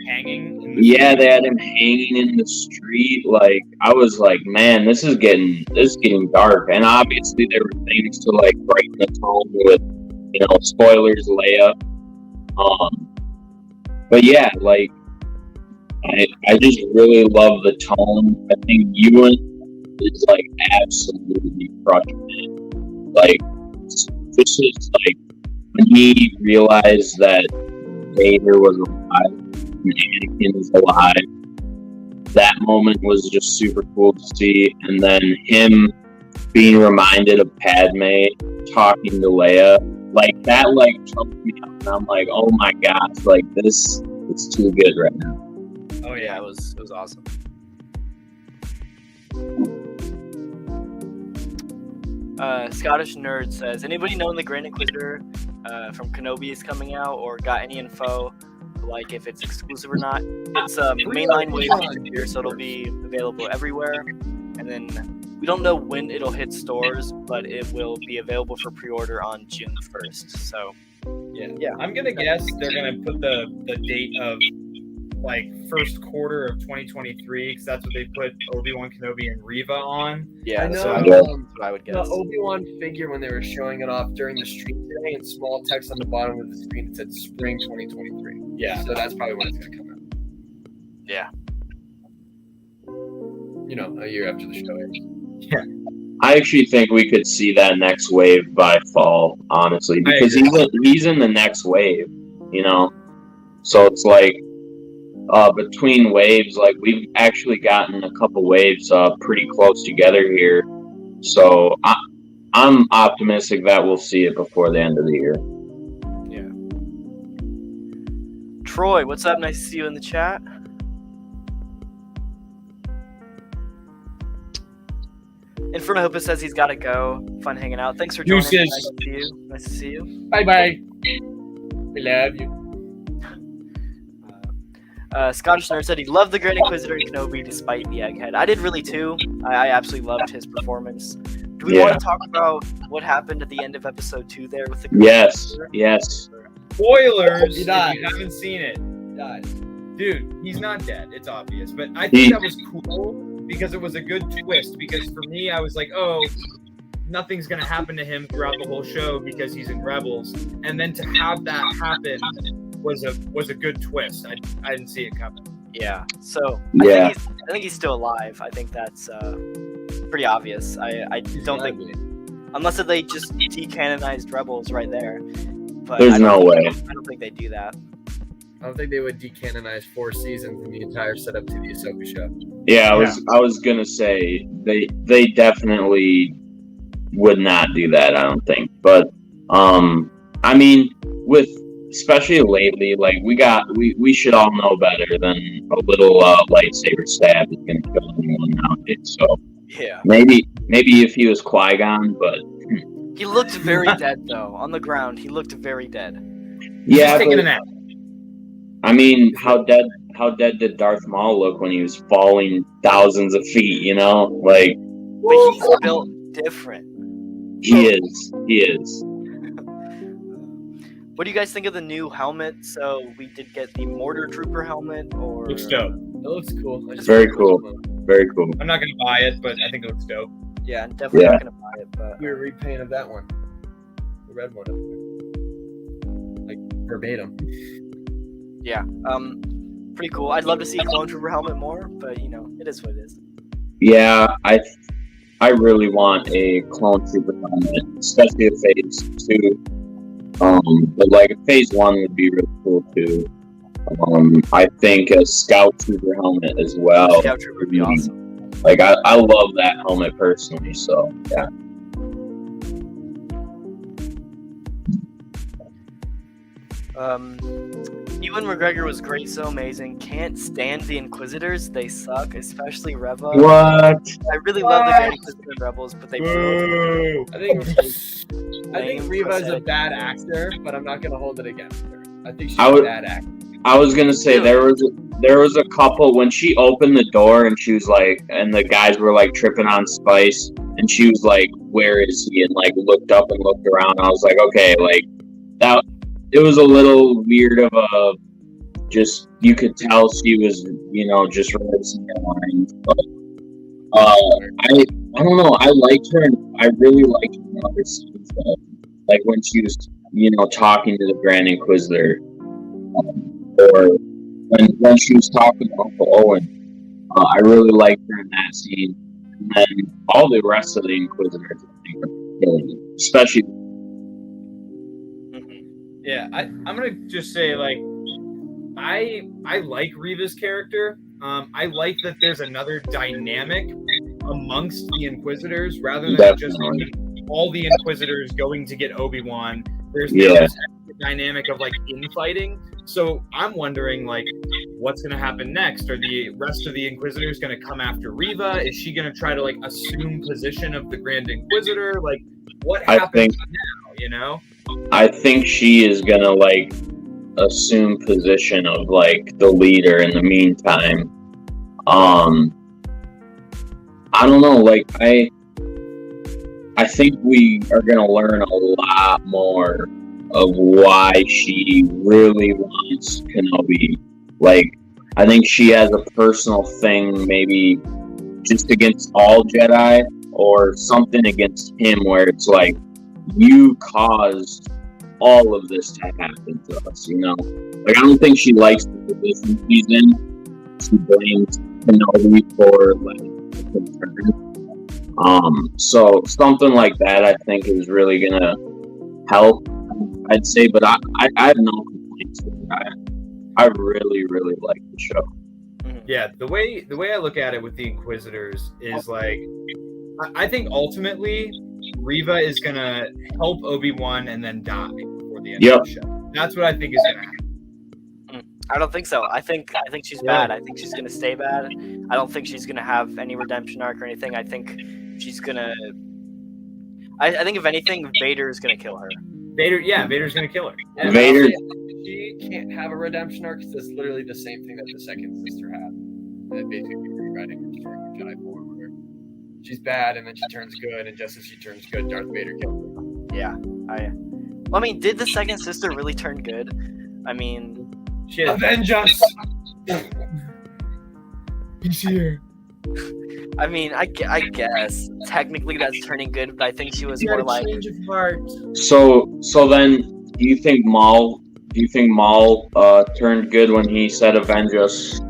hanging. They had him hanging in the street. Like, I was like, man, this is getting dark. And obviously there were things to like brighten the tone with, spoilers, Leia. But yeah, like, I just really love the tone. I think Ewan is like absolutely crushing it. Like, this is like when he realized that Vader was alive and Anakin was alive. That moment was just super cool to see, and then him being reminded of Padme talking to Leia, like that, like choked me up, and I'm like, oh my gosh, like this is too good right now. Oh yeah, it was awesome. Scottish Nerd says, anybody know when the Grand Inquisitor from Kenobi is coming out, or got any info, like if it's exclusive or not? It's mainline wave feature, so it'll be available everywhere. And then we don't know when it'll hit stores, but it will be available for pre-order on June 1st. So yeah. I'm gonna guess they're gonna put the date of like first quarter of 2023, because that's what they put Obi-Wan Kenobi and Reva on. Yeah, I that's know. what I would The guess. Obi-Wan figure, when they were showing it off during the stream today, in small text on the bottom of the screen, it said spring 2023. Yeah. So that's probably when it's gonna come out. Yeah. A year after the show ends. I actually think we could see that next wave by fall, honestly, because he's in the next wave, So it's like, between waves, like we've actually gotten a couple waves pretty close together here. So I'm optimistic that we'll see it before the end of the year. Yeah. Troy, what's up? Nice to see you in the chat. Inferno Hopus says he's got to go. Fun hanging out. Thanks for joining. Deuces. Nice to see you. Nice to see you. Bye. We love you. Scottish Nerd said he loved the Grand Inquisitor and Kenobi despite the egghead. I did really too. I absolutely loved his performance. Do we want to talk about what happened at the end of episode 2 there with the Yes. Spoilers He if died. you haven't seen it. Guys. Dude, he's not dead. It's obvious. But I think that was cool because it was a good twist. Because for me, I was like, oh, nothing's going to happen to him throughout the whole show because he's in Rebels. And then to have that happen was a good twist. I didn't see it coming. Yeah. So Yeah. I think he's still alive. I think that's pretty obvious. I don't think, unless they just decanonized Rebels right there. But There's no way. I don't think they do that. I don't think they would decanonize 4 seasons in the entire setup to the Ahsoka show. Yeah, I was gonna say they definitely would not do that. I don't think, but I mean, with especially lately, like we should all know better than a little lightsaber stab is gonna kill anyone nowadays. So Yeah. maybe if he was Qui-Gon, but He looked very dead though. On the ground, he looked very dead. yeah, He's taking a but, nap. I mean, how dead did Darth Maul look when he was falling thousands of feet? You know, like But he's built different. he is. What do you guys think of the new helmet? So we did get the Mortar Trooper helmet, or Looks dope. It looks cool. I just Very wish cool. Very cool. I'm not gonna buy it, but I think it looks dope. Yeah, I'm definitely Yeah. not gonna buy it. But We were repaint of that one. The red one up there. Like verbatim. yeah, pretty cool. I'd love to see a Clone Trooper helmet more, but you know, it is what it is. Yeah, I really want a clone trooper helmet, especially a phase 2. But like a phase 1 would be really cool too. I think a scout trooper helmet as well. Scout Trooper would be awesome. Like I love that helmet personally, so yeah. Ewan McGregor was great, so amazing. Can't stand the Inquisitors; they suck, especially Reva. What? I really love the Grand Inquisitor and Rebels, but they Boo! I think lame Reva is a prosthetic. bad actor, but I'm not gonna hold it against her. I think she's I a would- bad actor. I was gonna say there was a couple when she opened the door and she was like, and the guys were like tripping on Spice, and she was like, "Where is he?" and like looked up and looked around. I was like, okay, like that. It was a little weird of a, just you could tell she was, you know, just releasing her lines. But I don't know. I liked her, and I really liked her in other scenes, though. Like when she was, you know, talking to the Grand Inquisitor. Or when she was talking to Uncle Owen, I really liked her in that scene. And then all the rest of the Inquisitors, I think, are killing it. Especially, Yeah, I'm gonna just say like I like Reva's character. I like that there's another dynamic amongst the Inquisitors rather than just all the Inquisitors going to get Obi-Wan. There's this dynamic of like infighting. So I'm wondering like what's gonna happen next? Are the rest of the Inquisitors gonna come after Reva? Is she gonna try to like assume position of the Grand Inquisitor? Like what happens now, you know? I think she is gonna like assume position of like the leader in the meantime. I don't know, like I think we are gonna learn a lot more of why she really wants Kenobi. Like, I think she has a personal thing, maybe just against all Jedi, or something against him, where it's like, you caused all of this to happen to us, you know? Like, I don't think she likes the position she's in. She blames Kenobi for, like, the concern. So, something like that, I think, is really gonna help, I'd say, but I have no complaints with that. I really, really like the show. Yeah, the way I look at it with the Inquisitors is like, I think ultimately Reva is gonna help Obi-Wan and then die before the end of the show. That's what I think is gonna happen. I don't think so. I think she's bad. I think she's gonna stay bad. I don't think she's gonna have any redemption arc or anything. I think she's gonna. I think if anything, Vader is gonna kill her. Vader's gonna kill her. And Vader. She can't have a redemption arc because it's literally the same thing that the second sister had. That basically rewriting her story from Jedi forward, where she's bad and then she turns good, and just as she turns good, Darth Vader kills her. Yeah, I mean, did the second sister really turn good? I mean, Shit. Avenge us! He's here. I mean, I guess technically that's turning good, but I think she was more like. Change of heart. So then, do you think Maul turned good when he said "Avenge us"?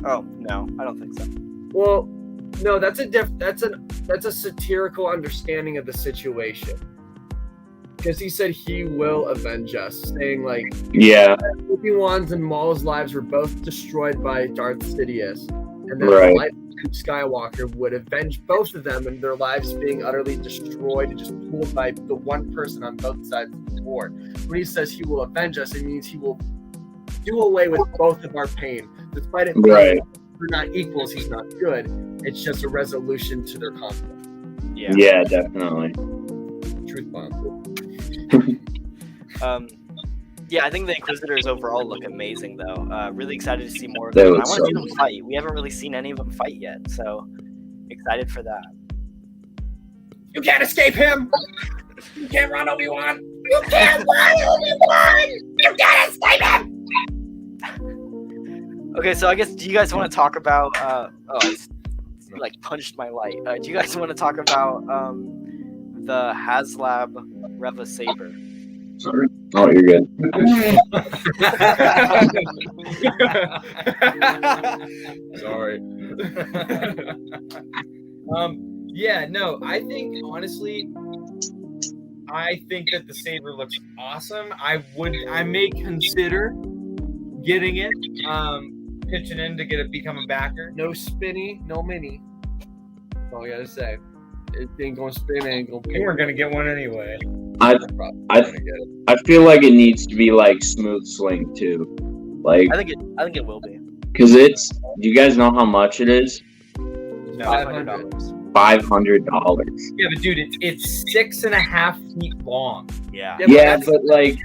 Oh no, I don't think so. Well, no, that's a satirical understanding of the situation. Because he said he will avenge us, saying like, Yeah. Obi-Wan's and Maul's lives were both destroyed by Darth Sidious, and then Right. the life of Luke Skywalker would avenge both of them and their lives being utterly destroyed and just pulled by the one person on both sides of the war. When he says he will avenge us, it means he will do away with both of our pain. Despite it being Right. we're not equals, he's not good. It's just a resolution to their conflict. Yeah. Yeah, definitely. Truth bomb. Yeah, I think the Inquisitors overall look amazing, though. Really excited to see more of They them. I look want so to see them fight. We haven't really seen any of them fight yet, so excited for that. You can't escape him! You can't run, Obi-Wan! You can't run, Obi-Wan! You can't escape him! Okay, so I guess, do you guys want to talk about? I like punched my light. Do you guys want to talk about the HasLab Reva Saber? Sorry. Oh, you're good. Sorry. Yeah, no, I think honestly, that the saber looks awesome. I may consider getting it, pitching in to become a backer. No spinny, no mini. That's all I gotta say. It ain't gonna spin, it ain't gonna We weren't gonna get one anyway. I feel like it needs to be like smooth swing too, like I think it will be. because it's. Do you guys know how much it is? No. $500. $500. Yeah, but dude, it's 6.5 feet long. Yeah. Yeah, but like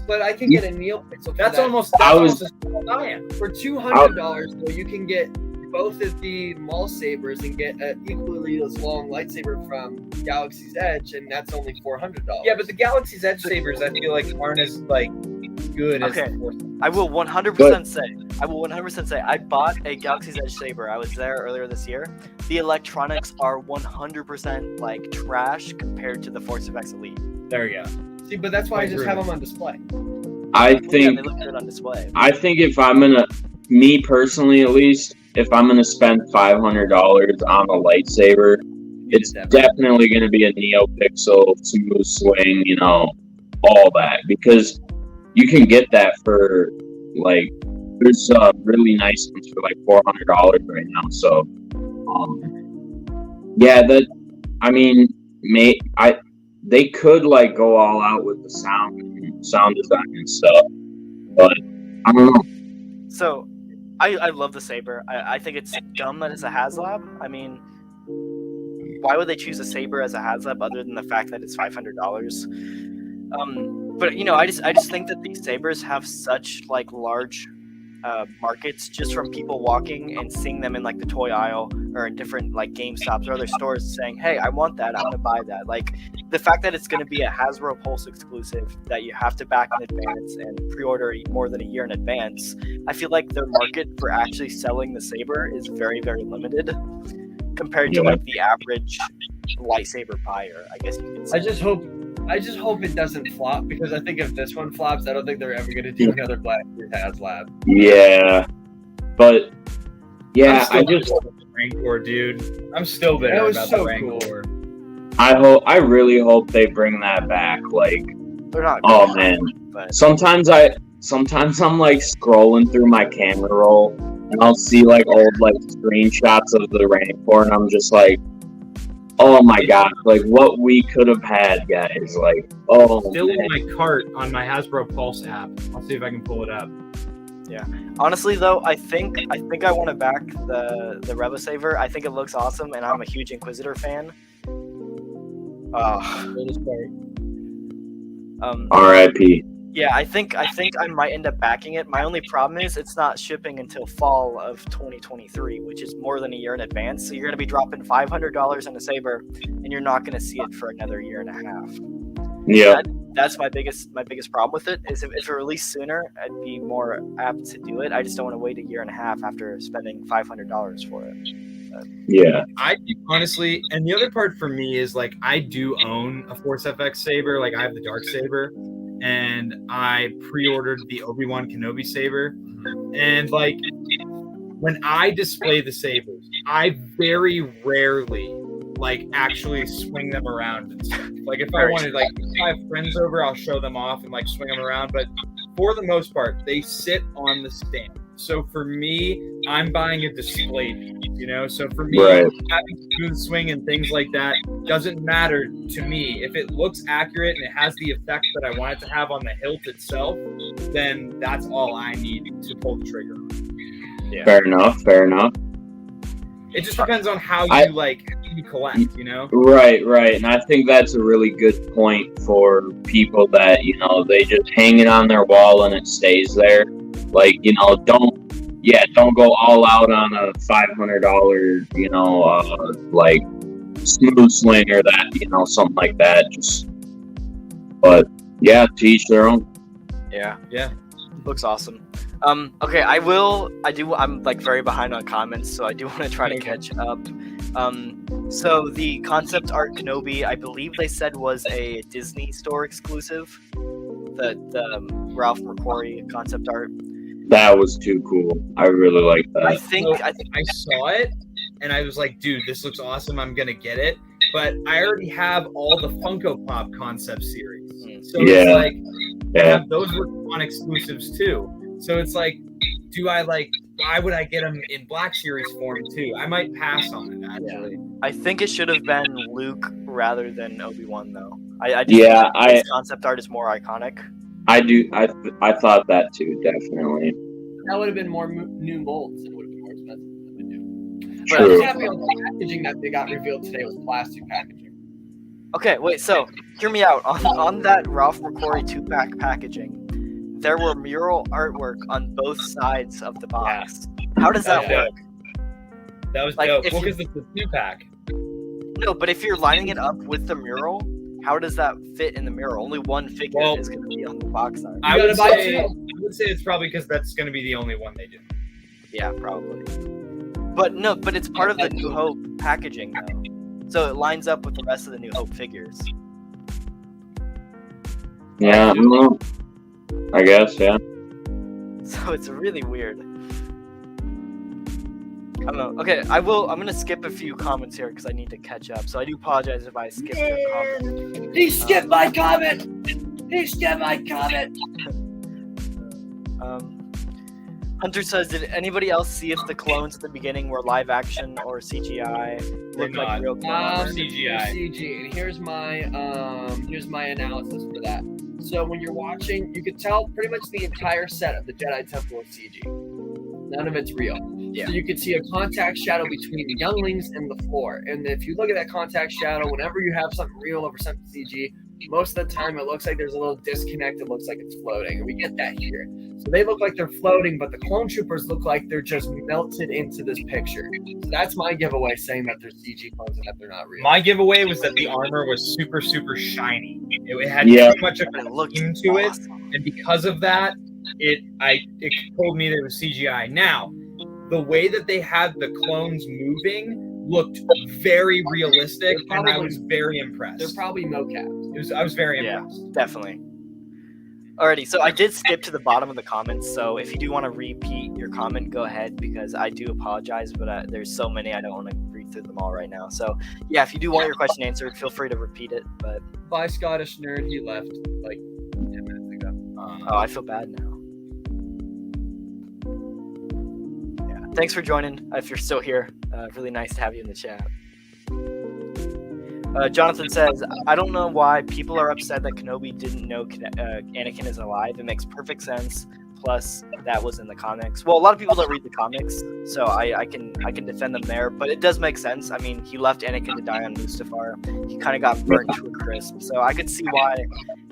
But I can get a Neil pixel. For That's that. almost I was- as small as I am. For $200 though. You can get both of the Maul sabers and get an equally as long lightsaber from Galaxy's Edge, and that's only $400. Yeah, but the Galaxy's Edge sabers, I feel like aren't as like good as Okay. the Force. I will 100% say I bought a Galaxy's Edge saber. I was there earlier this year. The electronics are 100% like trash compared to the Force FX Elite. There you go. See, but that's why I just have them on display. I Yeah, think they look good on display. if I'm gonna, me personally at least, if I'm gonna spend $500 on a lightsaber, it's definitely gonna be a NeoPixel, smooth swing, you know, all that, because you can get that for like, there's really nice ones for like $400 right now. So, yeah, they could like go all out with the sound design and stuff, but I don't know. So, I love the saber. I think it's dumb that it's a HasLab. I mean, why would they choose a saber as a HasLab other than the fact that it's $500? But you know, I just think that these sabers have such like large markets just from people walking and seeing them in like the toy aisle or in different like GameStops or other stores saying, hey, I want that, I'm gonna buy that. Like the fact that it's gonna be a Hasbro Pulse exclusive that you have to back in advance and pre-order more than a year in advance, I feel like their market for actually selling the saber is very, very limited compared to like the average lightsaber buyer, I guess you could say. I just hope it doesn't flop, because I think if this one flops, I don't think they're ever going to do another Black HasLab. Yeah, but yeah, I'm still there about the Rancor, dude. I'm still there That was about so the Rancor. I really hope they bring that back. Like, They're not oh good, man, but sometimes sometimes I'm like scrolling through my camera roll and I'll see like old like screenshots of the Rancor and I'm just like, oh my god, like what we could have had, guys. Like, oh, Still man. in my cart on my Hasbro Pulse app. I'll see if I can pull it up. Honestly, though, I think I want to back the Revo Saver. I think it looks awesome, and I'm a huge Inquisitor fan. R.I.P. Yeah, I think I might end up backing it. My only problem is it's not shipping until fall of 2023, which is more than a year in advance. So you're going to be dropping $500 on a Saber, and you're not going to see it for another year and a half. Yeah. That's my biggest problem with it. Is if it released sooner, I'd be more apt to do it. I just don't want to wait a year and a half after spending $500 for it. Yeah. I honestly, and the other part for me is like I do own a Force FX Saber. Like I have the Dark Saber, and I pre-ordered the Obi-Wan Kenobi Saber. And like when I display the sabers, I very rarely like actually swing them around and stuff. Like if I wanted, like if I have friends over, I'll show them off and like swing them around. But for the most part, they sit on the stand. So for me, I'm buying a display piece, you know? So for me, Right. having smooth swing and things like that doesn't matter to me. If it looks accurate and it has the effect that I want it to have on the hilt itself, then that's all I need to pull the trigger. Yeah. Fair enough. It just depends on how you collect, you know? Right. And I think that's a really good point for people that, you know, they just hang it on their wall and it stays there. Like, you know, don't go all out on a $500, you know, like smooth swing or that, you know, something like that. But yeah, to each their own. Yeah. Yeah. Looks awesome. Okay, I'm like very behind on comments, so I do want to try to catch up. So the concept art Kenobi, I believe they said was a Disney store exclusive. The Ralph McQuarrie concept art. That was too cool. I really like that. I think I saw it and I was like, dude, this looks awesome. I'm gonna get it. But I already have all the Funko Pop concept series, so it's like I have those were on exclusives too. So it's like, why would I get them in Black Series form too? I might pass on it actually. I think it should have been Luke rather than Obi-Wan though. I think concept art is more iconic. I do. I thought that too, definitely. That would have been more new molds and would have been more expensive than they do. But True. I'm just happy on the packaging that they got revealed today was plastic packaging. Okay, wait. So hear me out. On that Ralph McQuarrie 2-pack packaging, there were mural artwork on both sides of the box. How does that work? That was Like, dope. if Well, you- because it's a 2-pack. No, but if you're lining it up with the mural, how does that fit in the mural? Only one figure is going to be on the box art. I You would gotta buy say two. it's probably because that's going to be the only one they do. Yeah, probably. But no, but it's part of the New Hope packaging though, so it lines up with the rest of the New Hope figures. Yeah. Well, I guess. Yeah. So it's really weird. I don't know. Okay, I'm gonna skip a few comments here because I need to catch up. So I do apologize if I skip your comment. He skipped my comment! He skipped my comment! Hunter says, did anybody else see if the clones at the beginning were live action or CGI? Looked like real clones. CGI. CG, and here's my analysis for that. So when you're watching, you could tell pretty much the entire set of the Jedi Temple is CG. None of it's real. Yeah. So you could see a contact shadow between the younglings and the floor. And if you look at that contact shadow, whenever you have something real over something CG, most of the time it looks like there's a little disconnect. It looks like it's floating. And we get that here. So they look like they're floating, but the clone troopers look like they're just melted into this picture. So that's my giveaway, saying that they're CG clones and that they're not real. My giveaway was that the armor was super, super shiny. It had Yeah. too much of But a it looked look into it, awesome. and because of that, it told me that it was CGI. Now, the way that they had the clones moving looked very realistic, They're and I probably- was very impressed. They're probably mocap. I was very Yeah. impressed. Definitely. Alrighty, so I did skip to the bottom of the comments, so if you do want to repeat your comment, go ahead, because I do apologize, but there's so many, I don't want to read through them all right now. So, yeah, if you do want your question answered, feel free to repeat it, but... By Scottish Nerd, he left like 10 minutes ago. Oh, I feel bad now. thanks for joining. If you're still here, really nice to have you in the chat. Jonathan says, I don't know why people are upset that Kenobi didn't know Anakin is alive. It makes perfect sense. Plus, that was in the comics. Well, a lot of people don't read the comics, so I can defend them there. But it does make sense. I mean, he left Anakin to die on Mustafar. He kind of got burnt to a crisp. So I could see why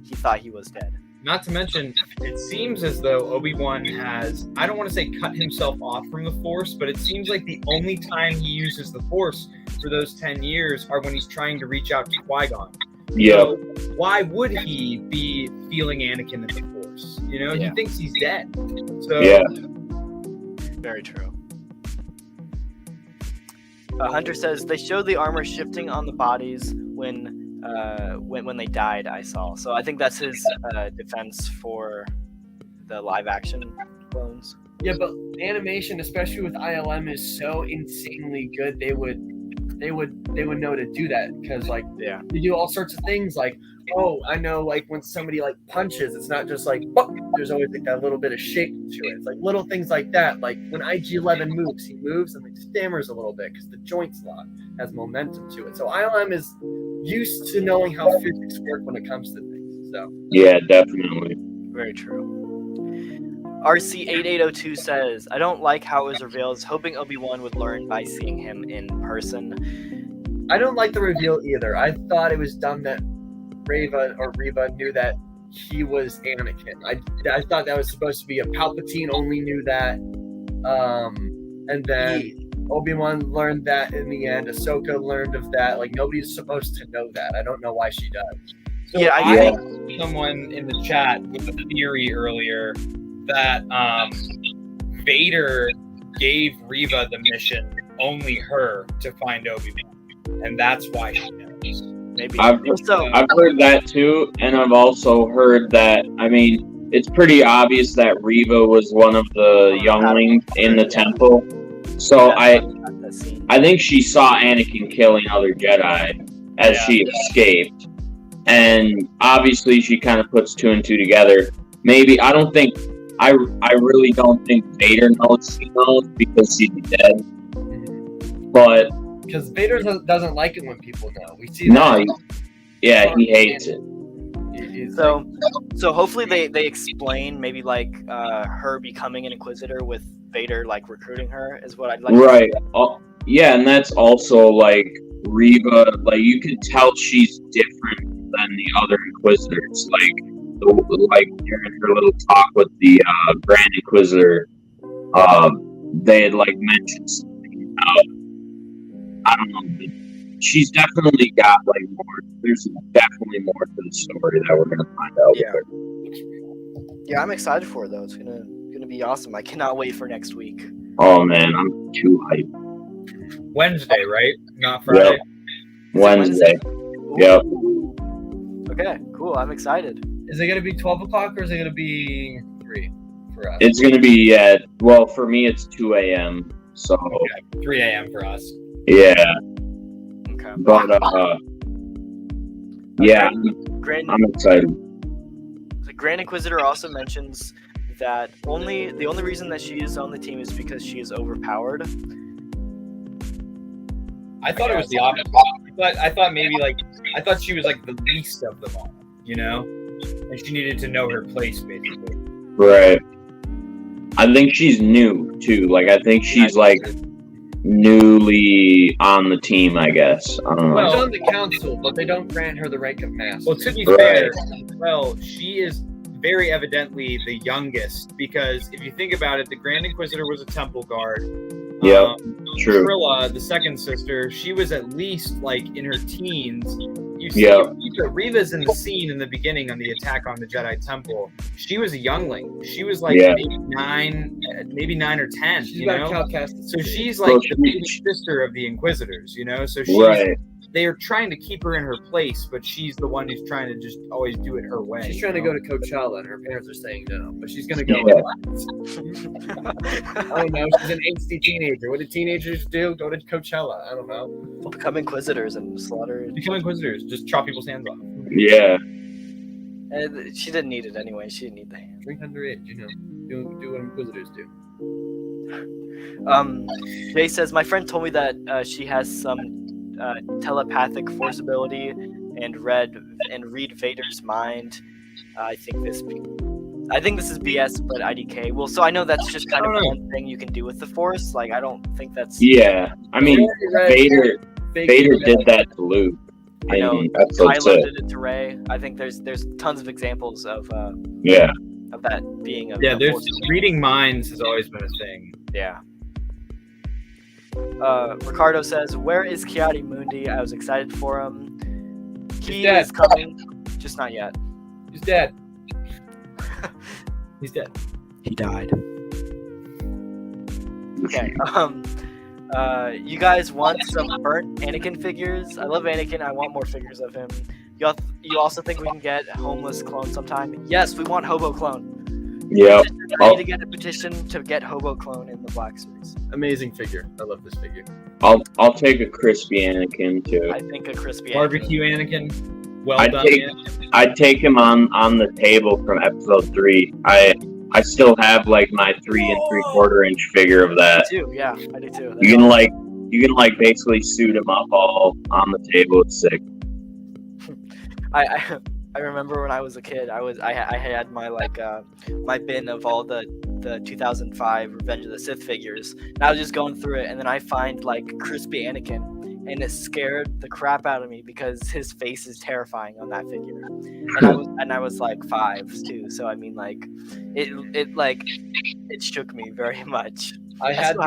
he thought he was dead. Not to mention, it seems as though Obi-Wan has, I don't want to say cut himself off from the Force, but it seems like the only time he uses the Force for those 10 years are when he's trying to reach out to Qui-Gon. Yeah. So why would he be feeling Anakin in the Force? You know, he thinks he's dead. So Yeah. Very true. Hunter says, they showed the armor shifting on the bodies when they died, I saw. So I think that's his defense for the live action clones. Yeah, but animation, especially with ILM, is so insanely good. They would know to do that because they do all sorts of things like, oh, I know, like when somebody like punches, it's not just like, oh, there's always like that little bit of shape to it. It's like little things like that. Like when IG-11 moves, he moves and like stammers a little bit because the joints lock, has momentum to it. So ILM is used to knowing how physics work when it comes to things. So Yeah, definitely. Very true. RC8802 says, I don't like how it was revealed, hoping Obi-Wan would learn by seeing him in person. I don't like the reveal either. I thought it was dumb that Reva knew that he was Anakin. I thought that was supposed to be a Palpatine only knew that. And then Obi-Wan learned that in the end. Ahsoka learned of that. Like, nobody's supposed to know that. I don't know why she does. So Yeah, I I- think someone in the chat with a theory earlier that Vader gave Reva the mission, only her, to find Obi-Wan, and that's why she knows. Maybe. I've So, heard that too, and I've also heard that, I mean, it's pretty obvious that Reva was one of the younglings in the temple. So that scene. I think she saw Anakin killing other Jedi as she escaped. And obviously she kind of puts two and two together. Maybe, I really don't think Vader knows she knows because she's dead. But Because Vader doesn't like it when people know. We see no, that. he hates it. He's So hopefully they explain maybe like her becoming an Inquisitor with Vader like recruiting her is what I'd like. Right. Yeah, and that's also like Reva. Like you can tell she's different than the other Inquisitors. Like during her little talk with the Grand Inquisitor, they had like mentioned something about, I don't know. But she's definitely got like more. There's definitely more to the story that we're gonna find out. Yeah. with her. Yeah, I'm excited for it though. It's gonna be awesome. I cannot wait for next week. Oh man, I'm too hyped. Wednesday, right? Not Friday. Wednesday. Ooh. Yep. Okay, cool. I'm excited. Is it going to be 12 o'clock or is it going to be 3 for us? It's gonna be for me it's 2 a.m. So 3 a.m. for us. yeah, Okay. but yeah, Grand, I'm excited. the Grand Inquisitor also mentions that the only reason that she is on the team is because she is overpowered. I thought it was the opposite. I thought maybe I thought she was like the least of them all, you know, and she needed to know her place basically. Right. I think she's new too. Like I think she's like newly on the team. I guess I don't know. Well, She's on the council, but they don't grant her the rank of master. Well, to be Right. fair, she is very evidently the youngest because if you think about it, the Grand Inquisitor was a temple guard. Yep, true. Trilla, the second sister, she was at least like in her teens. You see, Yeah. Reva's in the scene in the beginning on the attack on the Jedi Temple. She was a youngling. She was like Yeah. maybe 9 or 10. She's you got know? Calcasted. So she's So like she- the big sister of the Inquisitors, you know? So she's Right. they're trying to keep her in her place, but she's the one who's trying to just always do it her way. She's you trying to know? go to Coachella, and her parents are saying no, but she's going to go. Yeah. I don't know. She's an angsty teenager. What do teenagers do? Go to Coachella. I don't know. We'll become Inquisitors and slaughter. Become Inquisitors, just chop people's hands off. Yeah. And she didn't need it anyway. She didn't need the hand. Drink underage, you know. Do what Inquisitors do. Jay says, my friend told me that she has some telepathic force ability and read Vader's mind. I think this is BS, but IDK. Well, so I know that's just kind of one thing you can do with the force. Like, I don't think that's. Yeah, I mean, Vader did that to Luke. I know. Kylo did it to Rey. I think there's tons of examples of of that being a there's reading minds has always been a thing. Yeah. Ricardo says, where is Kiadi Mundi? I was excited for him. He is coming, just not yet. He's dead. He's dead. He died. Okay. You guys want some burnt Anakin figures? I love Anakin. I want more figures of him. You also think we can get homeless clone sometime? Yes, we want Hobo Clone. Yeah. I need to get a petition to get Hobo Clone in the Black Series. Amazing figure. I love this figure. I'll take a crispy Anakin too. I think a crispy barbecue Anakin. Well I'd done. I'd take him on the table from episode 3. I still have like my 3 3/4 inch figure of that. I do too. Yeah, I do too. You can basically suit him up all on the table. It's sick. I remember when I was a kid, I had my my bin of all the 2005 Revenge of the Sith figures, and I was just going through it, and then I find like crispy Anakin, and it scared the crap out of me because his face is terrifying on that figure, and I was like 5 too, so I mean like it shook me very much. I had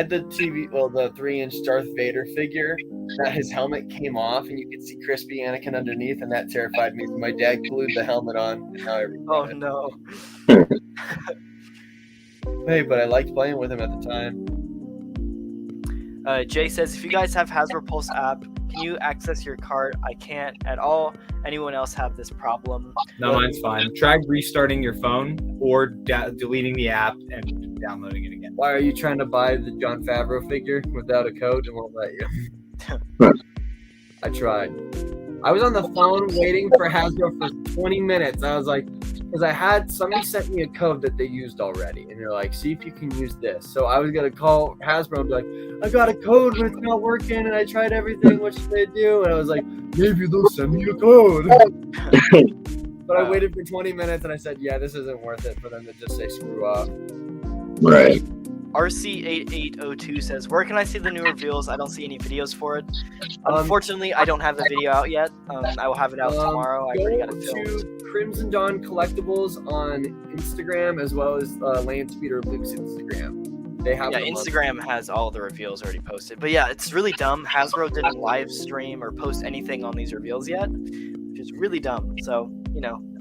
the the 3-inch Darth Vader figure that his helmet came off and you could see crispy Anakin underneath, and that terrified me. So my dad glued the helmet on. And now oh no. Hey, but I liked playing with him at the time. Jay says, if you guys have Hasbro Pulse app, can you access your cart? I can't at all. Anyone else have this problem? No, mine's fine. Try restarting your phone or deleting the app and downloading it again. Why are you trying to buy the Jon Favreau figure without a code? It won't let you. I tried. I was on the phone waiting for Hasbro for 20 minutes. I was like, because somebody sent me a code that they used already, and they're like, see if you can use this. So I was gonna call Hasbro and be like, I got a code, but it's not working, and I tried everything. What should I do? And I was like, maybe they'll send me a code. But I waited for 20 minutes, and I said, yeah, this isn't worth it for them to just say screw off. Right. RC8802 says, where can I see the new reveals? I don't see any videos for it. Unfortunately, I don't have the video out yet. I will have it out tomorrow. I already got it filmed. To Crimson Dawn Collectibles on Instagram, as well as Land Speeder Luke's Instagram. They have Instagram has all the reveals already posted. But yeah, it's really dumb. Hasbro didn't live stream or post anything on these reveals yet, which is really dumb. So,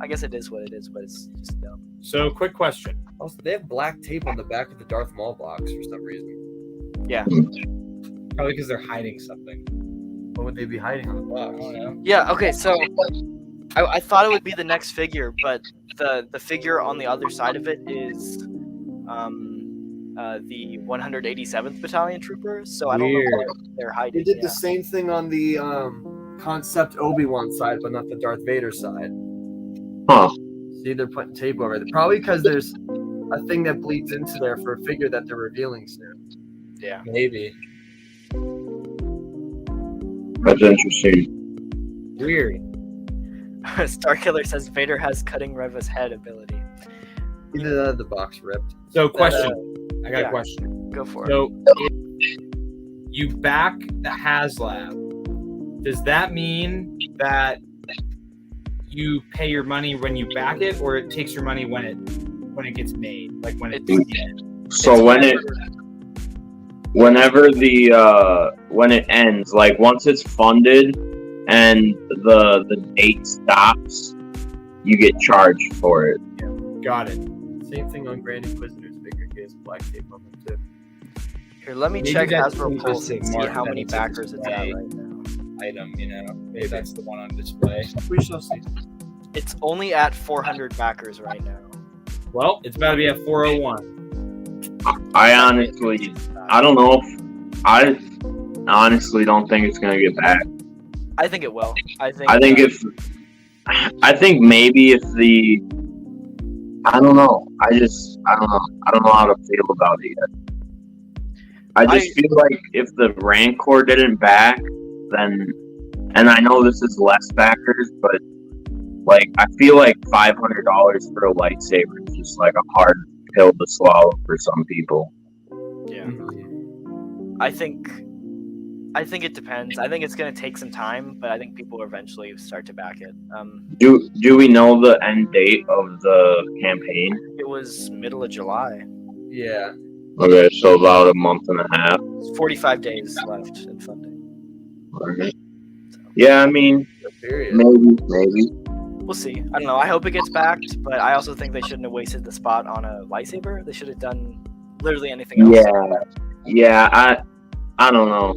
I guess it is what it is, but it's just dumb. So, quick question. Also, they have black tape on the back of the Darth Maul box for some reason. Yeah. Probably because they're hiding something. What would they be hiding on the box? I don't know. Yeah, okay, so I thought it would be the next figure, but the figure on the other side of it is the 187th Battalion Trooper, so I don't know what they're hiding. They did the same thing on the Concept Obi-Wan side, but not the Darth Vader side. Huh. See, they're putting tape over it. Probably because there's a thing that bleeds into there for a figure that they're revealing soon. Yeah. Maybe. That's interesting. Weird. Starkiller says Vader has cutting Reva's head ability. Either the box ripped. So, question. I got a question. Go for it. So, if you back the HasLab, does that mean that you pay your money when you back it, or it takes your money when it gets made, like when it's so when it ends, like once it's funded and the date stops, you get charged for it. Got it. Same thing on Grand Inquisitor's figure case, black tape on them too. Here, let me check Hasbro Pulse and see how many backers it's at right now. Item, maybe that's the one on display. We shall see. It's only at 400 backers right now. Well, it's about to be at 401. I honestly don't think it's gonna get back. I think it will. I think maybe I don't know. I don't know. I don't know how to feel about it yet. I feel like if the Rancor didn't back, then, and I know this is less backers, but like I feel like $500 for a lightsaber is just like a hard pill to swallow for some people. Yeah. I think it depends. I think it's going to take some time, but I think people will eventually start to back it. Do we know the end date of the campaign? It was middle of July. Yeah. Okay, so about a month and a half. It's 45 days left in funding. Okay. Yeah, I mean, maybe. We'll see. I don't know. I hope it gets backed, but I also think they shouldn't have wasted the spot on a lightsaber. They should have done literally anything else. Yeah. I don't know.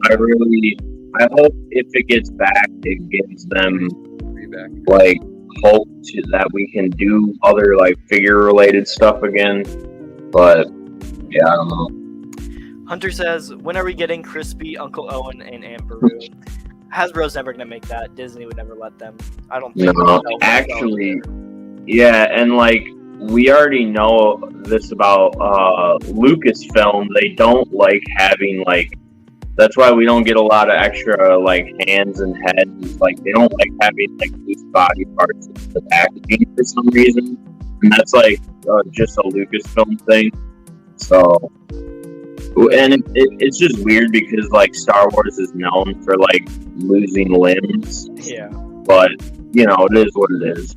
I hope if it gets back, it gives them like hope that we can do other like figure related stuff again. But yeah, I don't know. Hunter says, when are we getting Crispy, Uncle Owen, and Aunt Beru? Hasbro's never gonna make that. Disney would never let them. I don't think. No, actually, yeah, and like we already know this about Lucasfilm. They don't like having like. That's why we don't get a lot of extra like hands and heads. Like they don't like having like loose body parts in the packaging for some reason, and that's like just a Lucasfilm thing. So, and it's just weird because like Star Wars is known for like losing limbs. Yeah. But you know, it is what it is.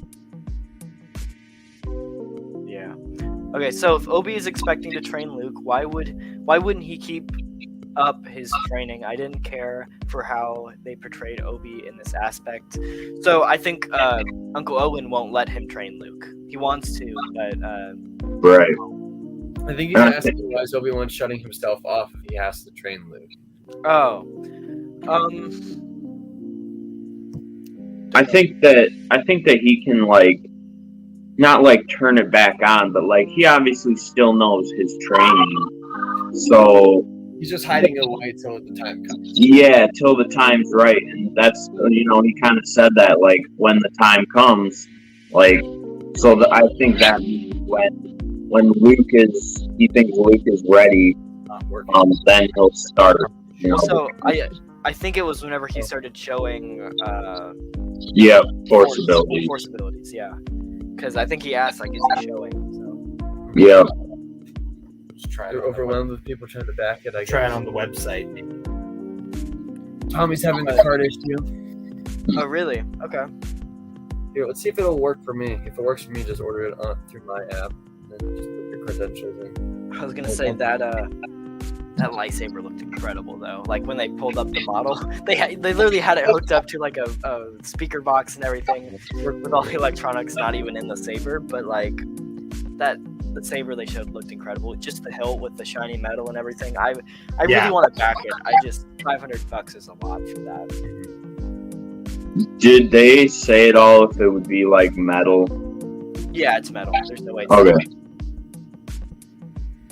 Yeah. Okay, so if Obi is expecting to train Luke, why wouldn't he keep up his training? I didn't care for how they portrayed Obi in this aspect. So I think Uncle Owen won't let him train Luke. He wants to, but right. I think he's asking why is Obi-Wan shutting himself off if he has to train Luke. Oh. I think that he can like not like turn it back on, but like he obviously still knows his training. So he's just hiding it away till the time comes. Yeah, till the time's right, and that's he kind of said that like when the time comes, like so. I think that when he thinks Luke is ready, then he'll start. So I think it was whenever he started showing. Force abilities. Force abilities, yeah. Because I think he asked like, is he showing? So. Yeah. They're overwhelmed with people trying to back it. I try it on the website. Tommy's having the card issue. Oh, really? Okay. Here, let's see if it'll work for me. If it works for me, just order it through my app, and then just put your credentials in. I was gonna say that lightsaber looked incredible though. Like when they pulled up the model, they literally had it hooked up to like a speaker box and everything, with all the electronics not even in the saber, but like the saber they showed looked incredible. Just the hilt with the shiny metal and everything. I really want to back it. I just $500 is a lot for that. Did they say at all if it would be like metal? Yeah, it's metal. There's no way. Okay.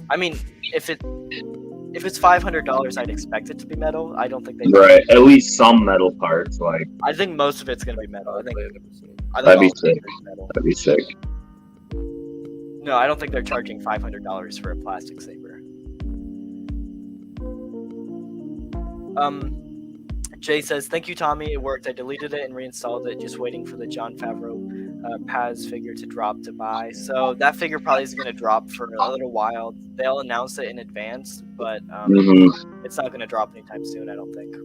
I mean, if it's $500, I'd expect it to be metal. I don't think they. Right, at least some metal parts. Like I think most of it's gonna be metal. I think that'd be sick. That'd be sick. No, I don't think they're charging $500 for a plastic saber. Jay says, "Thank you, Tommy. It worked. I deleted it and reinstalled it. Just waiting for the Jon Favreau Paz figure to drop to buy." So that figure probably is going to drop for a little while. They'll announce it in advance, but it's not going to drop anytime soon, I don't think.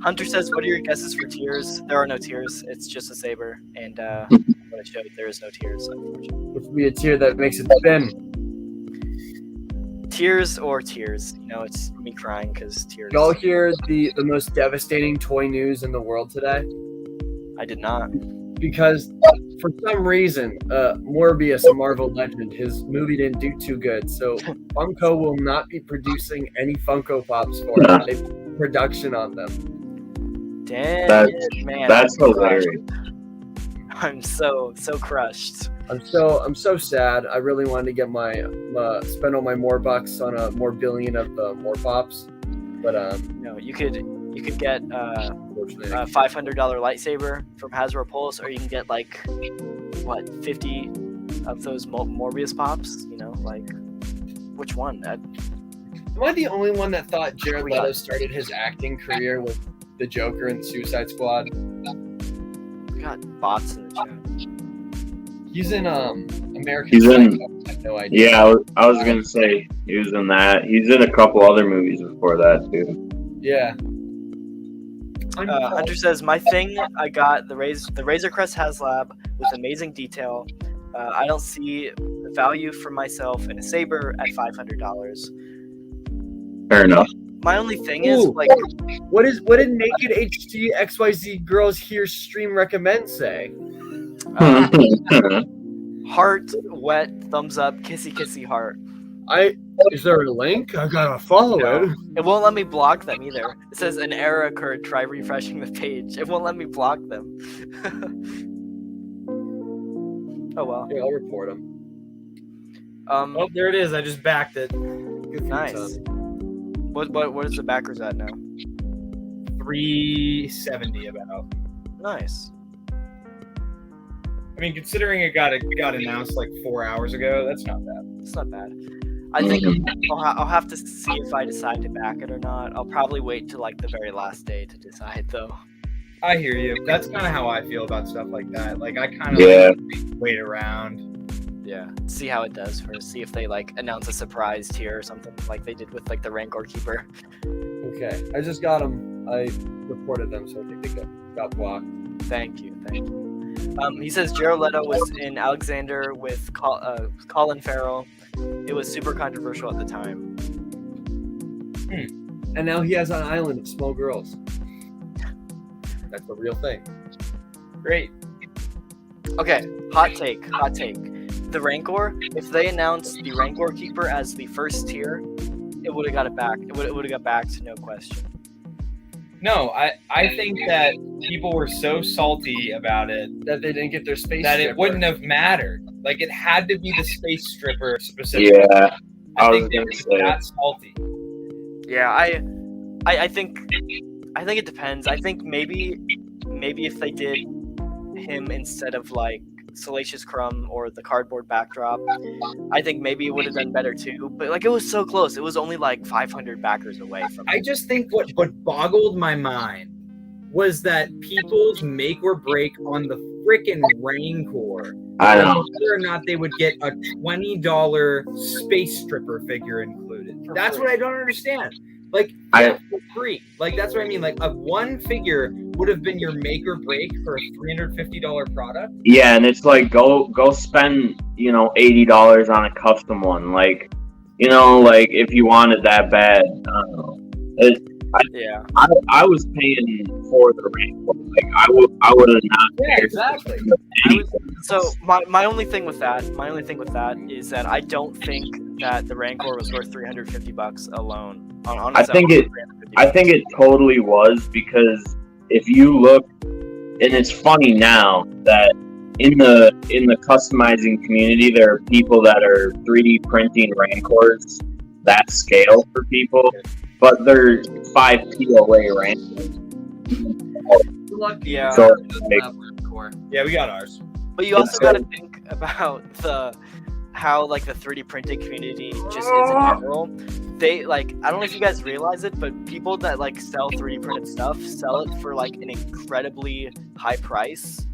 Hunter says, "What are your guesses for tiers?" There are no tiers. It's just a saber, and what it showed, there is no tiers, unfortunately. It would be a tier that makes it thin. Tears or tears. It's me crying because tears. Y'all hear the most devastating toy news in the world today? I did not. Because for some reason, Morbius, a Marvel legend, his movie didn't do too good. So Funko will not be producing any Funko Pops for it. They put production on them. Damn, man. That's hilarious. I'm so crushed. I'm so sad. I really wanted to get spend all my more bucks on a more billion of the more pops, but you could You could get a $500 lightsaber from Hasbro Pulse, or you can get like 50 of those Morbius pops. You know, like which one? Am I the only one that thought Jared Leto started his acting career with the Joker in Suicide Squad? We got bots in the chat. He's in American He's in. Psycho. I have no idea. Yeah, I was gonna say he was in that. He's in a couple other movies before that too. Yeah. Hunter says, my thing, I got the Razor Crest HasLab with amazing detail. I don't see the value for myself in a saber at $500. Fair enough. My only thing is, like, what did Naked HD XYZ Girls Here stream recommend say? Heart, wet, thumbs up, kissy kissy heart. Is there a link? I gotta follow it. It won't let me block them either. It says an error occurred. Try refreshing the page. It won't let me block them. Oh well. Yeah, I'll report them. Oh, there it is. I just backed it. Good for you, Nice. son. What is the backers at now? 370 about. Nice. I mean, considering it got announced like 4 hours ago, that's not bad. It's not bad. I think I'll have to see if I decide to back it or not. I'll probably wait till like the very last day to decide though. I hear you. That's kind of how I feel about stuff like that. Like I kind of wait around. Yeah. See how it does first. See if they like announce a surprise tier or something like they did with like the Rancor Keeper. Okay, I just got them. I reported them, so I think they got blocked. Thank you. He says Jared Leto was in Alexander with Colin Farrell. It was super controversial at the time. And now he has an island of small girls. That's a real thing. Great. Okay, hot take. The Rancor, if they announced the Rancor Keeper as the first tier, it would have got it back. It would have got backed, no question. No, I think that people were so salty about it That they didn't get their space that stripper. it wouldn't have mattered. Like it had to be the space stripper specifically. Yeah, I was think they gonna were say. that salty. Yeah, I think it depends. I think maybe if they did him instead of like Salacious Crumb or the cardboard backdrop, I think maybe it would have done better too. But like it was so close. It was only like 500 backers away from I just think what boggled my mind was that people's make or break on the freaking Rancor, I know. whether or not they would get a $20 space stripper figure included. That's what I don't understand. Like for free. Like that's what I mean. Like a one figure would have been your make or break for a $350 product. Yeah, and it's like go spend $80 on a custom one. Like like if you want it that bad. I don't know. Yeah. I was paying for the Rancor. Like I would have not. Yeah, exactly. So my only thing with that is that I don't think that the Rancor was worth $350 alone. On I think it totally was, because if you look, and it's funny now that in the customizing community there are people that are 3D printing Rancors that scale for people, but they're 5 POA Rancors. Lucky. Yeah. So Yeah, we got ours. But you also got to think about how like the 3D printing community just is in general. They like, I don't know if you guys realize it, but people that like sell 3D printed stuff sell it for like an incredibly high price.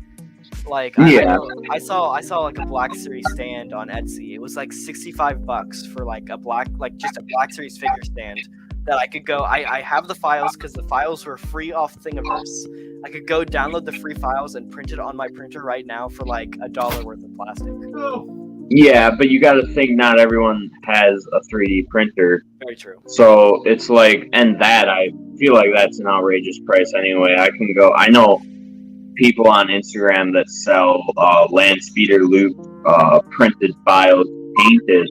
Like I saw like a Black Series stand on Etsy. It was like $65 for like just a Black Series figure stand that I could go. I have the files because the files were free off Thingiverse. I could go download the free files and print it on my printer right now for like $1 worth of plastic. Yeah, but you got to think not everyone has a 3D printer. Very true. So it's like, and that I feel like that's an outrageous price anyway. I know people on Instagram that sell land speeder loop printed files painted,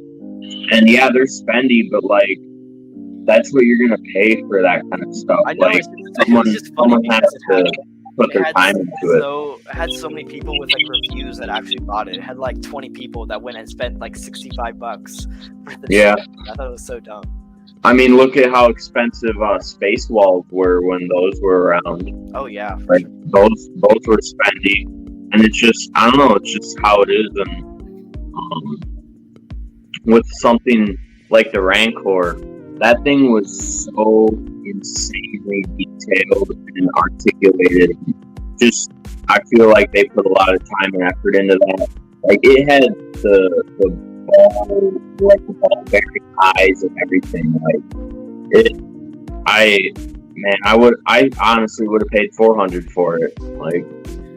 and yeah, they're spendy, but like that's what you're gonna pay for that kind of stuff. I know, like it's just funny someone has to put their time into it. So it had so many people with like reviews that actually bought it. It had like 20 people that went and spent like $65 for the Yeah. I thought it was so dumb. I mean, look at how expensive space walls were when those were around. Oh yeah. Like those were spendy, and it's just I don't know. It's just how it is, and with something like the Rancor, that thing was so insanely detailed and articulated. Just I feel like they put a lot of time and effort into that. Like it had the ball bearing eyes and everything. Like it, I honestly would have paid $400 for it. Like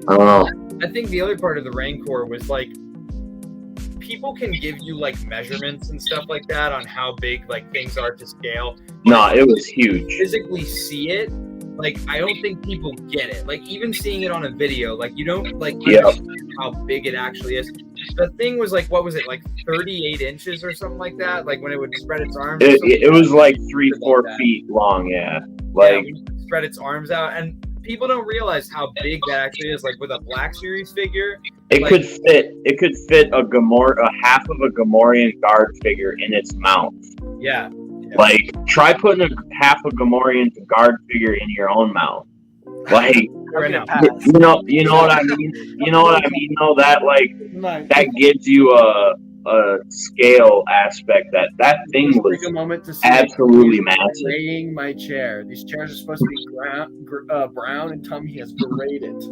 I don't know. I think the other part of the Rancor was like people can give you like measurements and stuff like that on how big like things are to scale. No, it was huge. Physically see it, like I don't think people get it. Like even seeing it on a video, like you don't like understand how big it actually is. The thing was like, what was it, like 38 inches or something like that? Like when it would spread its arms. It was like 3-4 feet long. Yeah, like spread its arms out, and people don't realize how big that actually is. Like with a Black Series figure, it could fit a half of a Gamorrean guard figure in its mouth. Yeah. Like try putting a half a Gamorrean guard figure in your own mouth. Like you know what I mean. You know what I mean. No, that like that gives you a scale aspect that thing was take a moment to see absolutely massive. Laying my chair. These chairs are supposed to be brown, and Tommy has berated.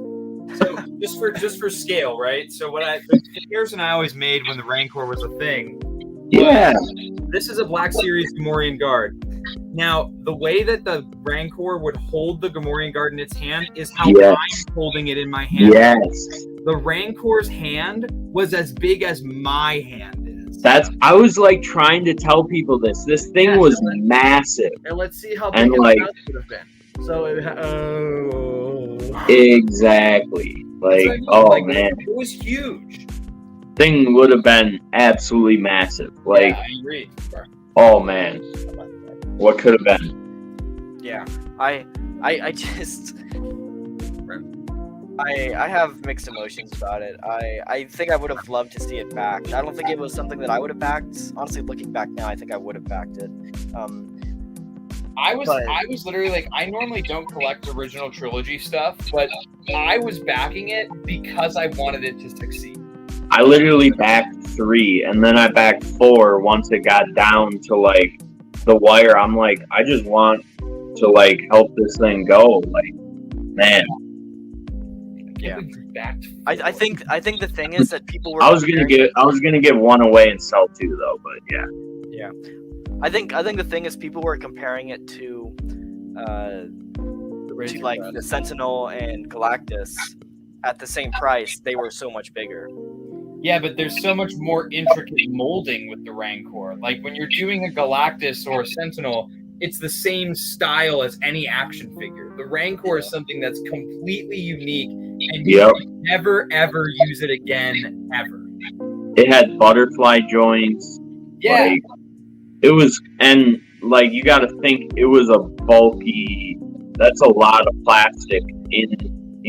So just for scale, right? So the comparison I always made when the Rancor was a thing. Yeah. This is a Black Series Gamorrean guard. Now, the way that the Rancor would hold the Gamorrean guard in its hand is how I'm holding it in my hand. Yes. The Rancor's hand was as big as my hand is. I was like trying to tell people this. This thing was massive. And let's see how big it would have been. So exactly. Like, man. It was huge. Thing would have been absolutely massive. Like, I agree. Oh man. What could have been? Yeah. I just I have mixed emotions about it. I think I would have loved to see it backed. I don't think it was something that I would have backed. Honestly, looking back now, I think I would have backed it. I was literally like, I normally don't collect original trilogy stuff, but I was backing it because I wanted it to succeed. I literally backed 3, and then I backed 4 once it got down to like the wire. I'm like, I just want to like help this thing go. Like, man. Yeah. I think the thing is that people were. I was gonna give 1 away and sell 2 though, but yeah. Yeah. I think the thing is people were comparing it to like the Sentinel and Galactus at the same price. They were so much bigger. Yeah, but there's so much more intricate molding with the Rancor. Like when you're doing a Galactus or a Sentinel, it's the same style as any action figure. The Rancor is something that's completely unique, and you can never ever use it again, ever. It had butterfly joints. Yeah. Like, it was, and like you got to think, it was a bulky. That's a lot of plastic in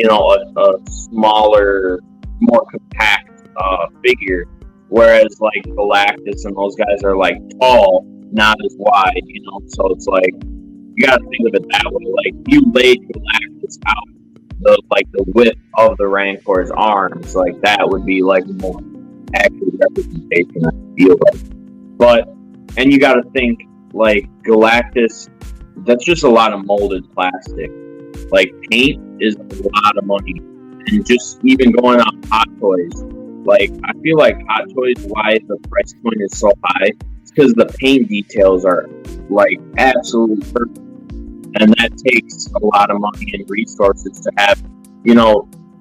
a smaller, more compact figure, whereas like Galactus and those guys are like tall, not as wide, so it's like you gotta think of it that way. Like you laid Galactus out the width of the Rancor's arms, like that would be like more accurate representation, I feel like. And you gotta think like Galactus, that's just a lot of molded plastic. Like paint is a lot of money, and just even going on Hot Toys. Like, I feel like Hot Toys, why the price point is so high, it's because the paint details are, like, absolutely perfect. And that takes a lot of money and resources to have,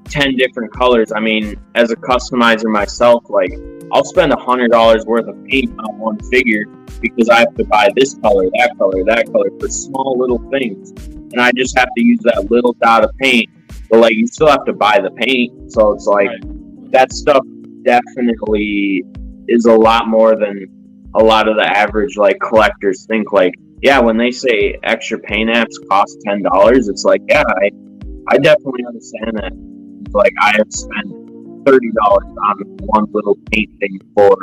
10 different colors. I mean, as a customizer myself, like, I'll spend $100 worth of paint on one figure because I have to buy this color, that color for small little things. And I just have to use that little dot of paint. But, like, you still have to buy the paint. So it's like... Right. That stuff definitely is a lot more than a lot of the average like collectors think. Like, yeah, when they say extra paint apps cost $10, it's like, yeah, I definitely understand that. It's like I have spent $30 on one little paint thing for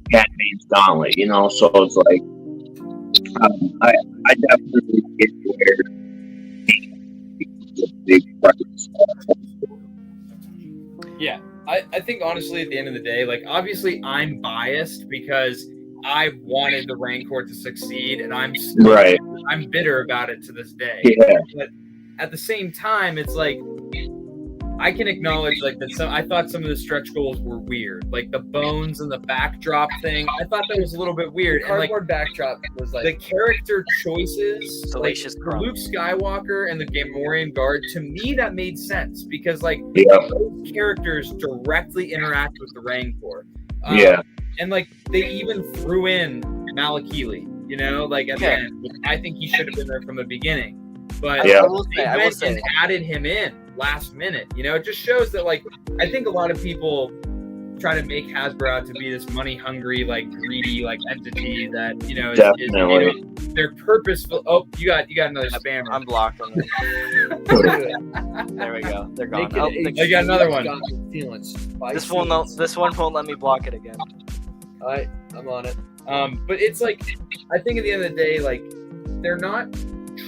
Cat Bane's Gauntlet, so it's like I definitely get where the big price. Yeah, I think honestly, at the end of the day, like obviously I'm biased because I wanted the Rancor to succeed, and I'm bitter about it to this day. Yeah. But at the same time, it's like I can acknowledge like that. I thought some of the stretch goals were weird, like the bones and the backdrop thing. I thought that was a little bit weird. The and like cardboard backdrop was like the character choices, like Salacious for crumb. Luke Skywalker and the Gamorrean Guard, to me that made sense because like Yeah. those characters directly interact with the Rancor. Yeah. And like they even threw in Malakili, you know, like at the end. Which I think he should have been there from the beginning. But Yeah. I will they say, I will went say, and added him in last minute. You know, it just shows that like I think a lot of people try to make Hasbro out to be this money hungry, like greedy, like entity that you know is Definitely. you know, they're purposeful. Oh, you got another spammer. I'm blocking them. There we go. They're gone. Make it Oh, I got another one. this one won't let me block it again. All right, I'm on it. But it's like I think at the end of the day, like they're not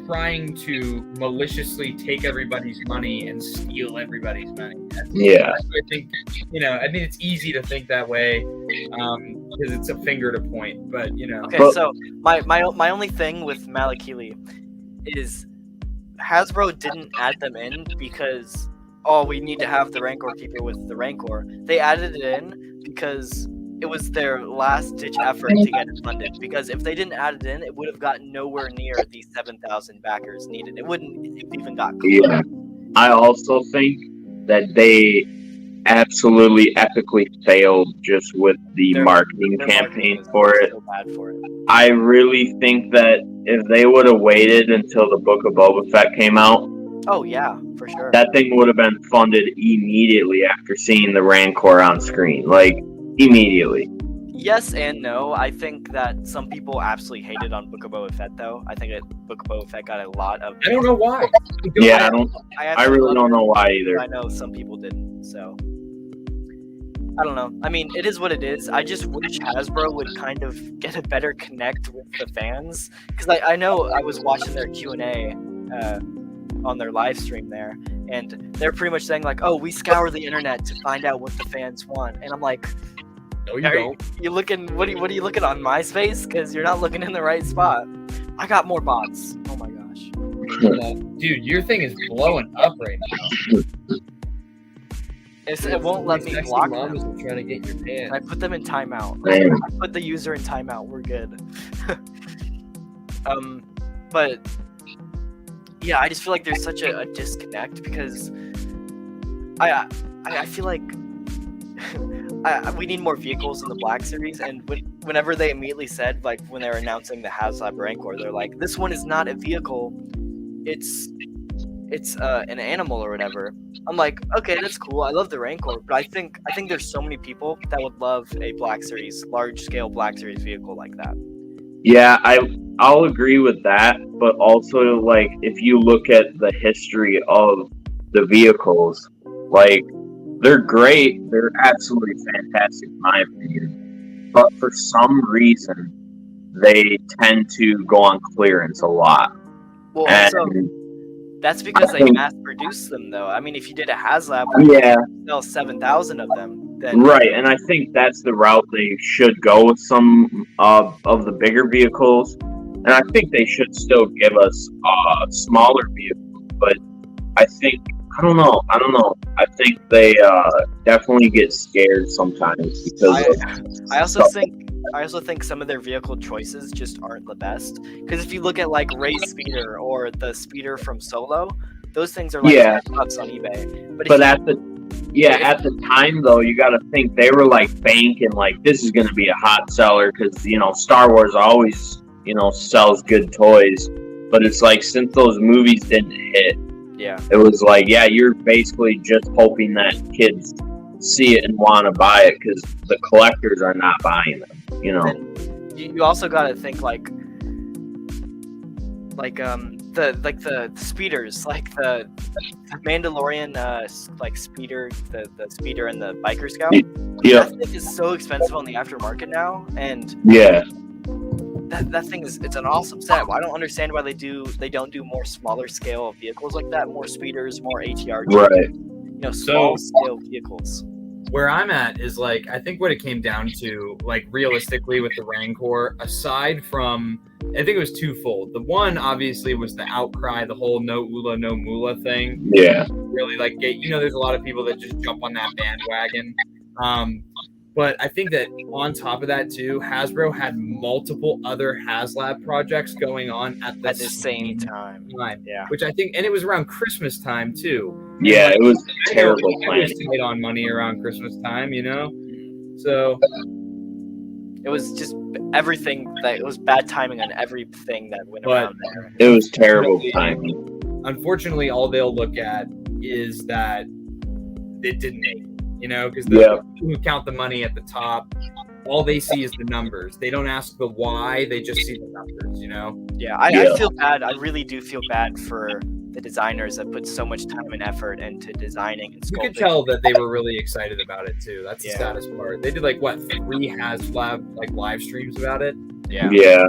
trying to maliciously take everybody's money and steal everybody's money. Yeah. I think, you know, I mean, it's easy to think that way because it's a finger to point, but, you know. Okay, But- so my only thing with Malakili is Hasbro didn't add them in because, oh, we need to have the Rancor keeper with the Rancor. They added it in because it was their last-ditch effort to get it funded. Because if they didn't add it in, it would have gotten nowhere near the 7,000 backers needed. It wouldn't have even got close. Yeah. I also think that they absolutely epically failed just with the Their- marketing Their campaign marketing was for it. so bad for it. I really think that if they would have waited until the Book of Boba Fett came out, Oh yeah, for sure. that thing would have been funded immediately after seeing the Rancor on screen. Like, immediately. Yes and no. I think that some people absolutely hated on Book of Boba Fett, though. I think that Book of Boba Fett got a lot of. I don't know why. Yeah, I actually really love don't it, know why but either. I know some people didn't, so I don't know. I mean, it is what it is. I just wish Hasbro would kind of get a better connect with the fans, because I know I was watching their Q&A on their live stream there, and they're pretty much saying like, "Oh, we scour the internet to find out what the fans want," and I'm like, No, you Are don't. you looking? What are you looking on MySpace? Because you're not looking in the right spot. I got more bots. Oh my gosh. Dude, your thing is blowing up right now. It won't let me Sexy block mamas them. are trying to get your pants. I put them in timeout. Man. I put the user in timeout. We're good. But yeah, I just feel like there's such a disconnect because I feel like we need more vehicles in the Black Series, and whenever they immediately said, like when they were announcing the HasLab Rancor, they're like, this one is not a vehicle, it's an animal or whatever. I'm like, okay, that's cool. I love the Rancor, but I think there's so many people that would love a Black Series, large scale Black Series vehicle like that. Yeah, I'll agree with that, but also, like, if you look at the history of the vehicles, like, they're great, they're absolutely fantastic in my opinion, but for some reason, they tend to go on clearance a lot. Well, And, also, that's because they mass produce them, though. I mean, if you did a HasLab, yeah, sell 7,000 of them, then right, and I think that's the route they should go with some of the bigger vehicles, and I think they should still give us smaller vehicles, but I don't know. I think they definitely get scared sometimes because I also think some of their vehicle choices just aren't the best. Because if you look at like Ray's Speeder or the Speeder from Solo, those things are like Yeah. $10 on eBay. But at the time though, you got to think they were like banking like this is going to be a hot seller because Star Wars always sells good toys, but it's like since those movies didn't hit, yeah, it was like you're basically just hoping that kids see it and want to buy it because the collectors are not buying them. And you also got to think like the speeders, like the Mandalorian like speeder, the speeder and the biker scout. Yeah, That thing is so expensive on the aftermarket now, and yeah, that thing it's an awesome set. I don't understand why they don't do more smaller scale vehicles like that, more speeders, more ATR, Right. Small scale vehicles. Where I'm at is like, I think what it came down to, like realistically with the Rancor, aside from, I think it was twofold. The one obviously was the outcry, the whole no Ula, no Mula thing. Yeah. Really like, there's a lot of people that just jump on that bandwagon. But I think that on top of that too, Hasbro had multiple other HasLab projects going on at the same time. Yeah. Which I think, and it was around Christmas time too. Yeah, it was terrible I was tight on money around Christmas time, So it was just everything it was bad timing on everything that went around there. It was terrible timing. Unfortunately, all they'll look at is that it didn't make it. Because the people who count the money at the top, all they see is the numbers. They don't ask the why, they just see the numbers, Yeah, I feel bad. I really do feel bad for the designers that put so much time and effort into designing and sculpting. You could tell that they were really excited about it too. That's the saddest part. They did 3 HasLab live streams about it. Yeah.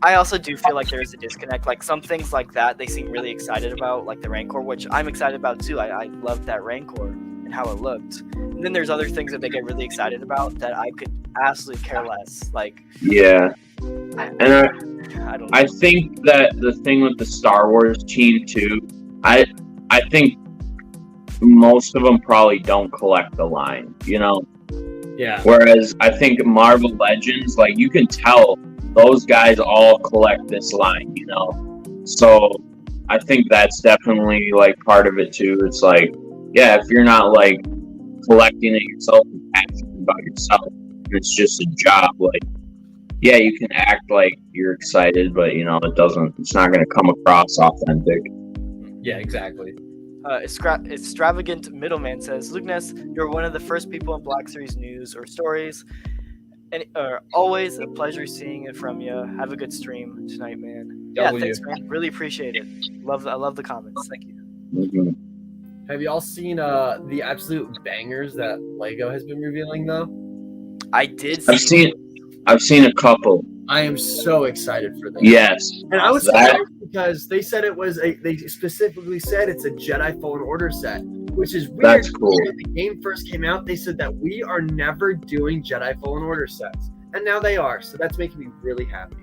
I also do feel like there is a disconnect. Like some things like that, they seem really excited about, like the Rancor, which I'm excited about too. I loved that Rancor and how it looked. And then there's other things that they get really excited about that I could absolutely care less. Like, yeah. And I don't know. I think that the thing with the Star Wars team too, I think most of them probably don't collect the line, Yeah. Whereas I think Marvel Legends, you can tell those guys all collect this line, So I think that's definitely part of it too. It's if you're not collecting it yourself and passionate about yourself, it's just a job. You can act like you're excited, but it's not going to come across authentic. Yeah, exactly. Extravagant Middleman says, Luke Ness, you're one of the first people in Black Series news or stories. And always a pleasure seeing it from you. Have a good stream tonight, man. Yeah, thanks, man. Really appreciate it. I love the comments. Thank you. Mm-hmm. Have y'all seen the absolute bangers that Lego has been revealing though? I did. I've seen a couple. I am so excited for this. Yes. And I was surprised because they said they specifically said it's a Jedi Fallen Order set, which is weird. That's cool. When the game first came out, they said that we are never doing Jedi Fallen Order sets. And now they are, so that's making me really happy.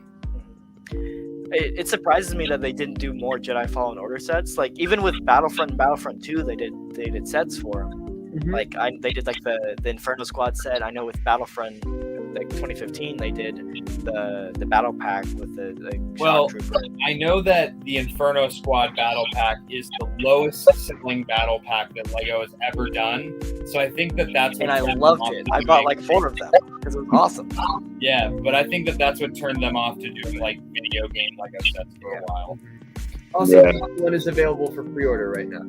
It surprises me that they didn't do more Jedi Fallen Order sets. Even with Battlefront and Battlefront 2, they did sets for them. Mm-hmm. They did the Inferno Squad set. I know with Battlefront 2015 they did the battle pack with the Trooper. I know that the Inferno Squad battle pack is the lowest selling battle pack that Lego has ever done. So I think that's what, and I loved it. I bought 4 of them because it was awesome. Yeah, but I think that's what turned them off to doing video game Lego sets for a while. Also, one is available for pre-order right now.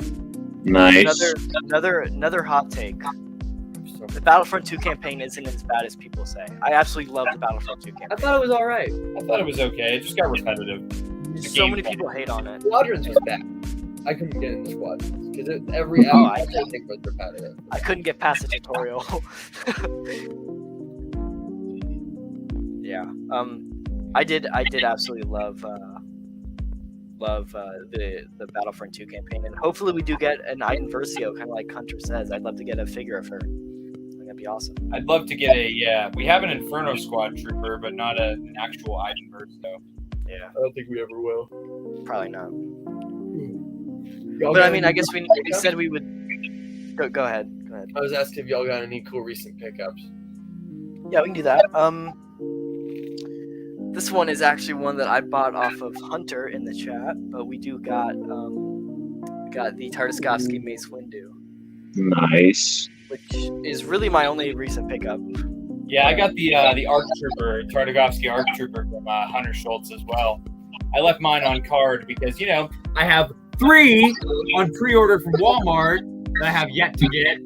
Nice. Another hot take. The Battlefront 2 campaign isn't as bad as people say. I absolutely love the Battlefront 2 campaign. I thought it was alright. I thought it was okay. It just got repetitive. So many people hate on it. Squadrons was bad. I couldn't get into Squadrons because every hour I think was repetitive. I couldn't get past the tutorial. Yeah. I did absolutely love the Battlefront 2 campaign, and hopefully we do get an Iden Versio, kind of like Hunter says. I'd love to get a figure of her. That'd be awesome. I'd love to get we have an Inferno Squad trooper, but not an actual Iden Versio. Yeah. I don't think we ever will. Probably not. But I mean, I guess we said we would. Go ahead. I was asking if y'all got any cool recent pickups. Yeah, we can do that. This one is actually one that I bought off of Hunter in the chat, but we do got the Tartakovsky Mace Windu. Nice. Which is really my only recent pickup. Yeah, I got the ARC Trooper, Tartakovsky ARC Trooper from Hunter Schultz as well. I left mine on card because, I have 3 on pre-order from Walmart that I have yet to get.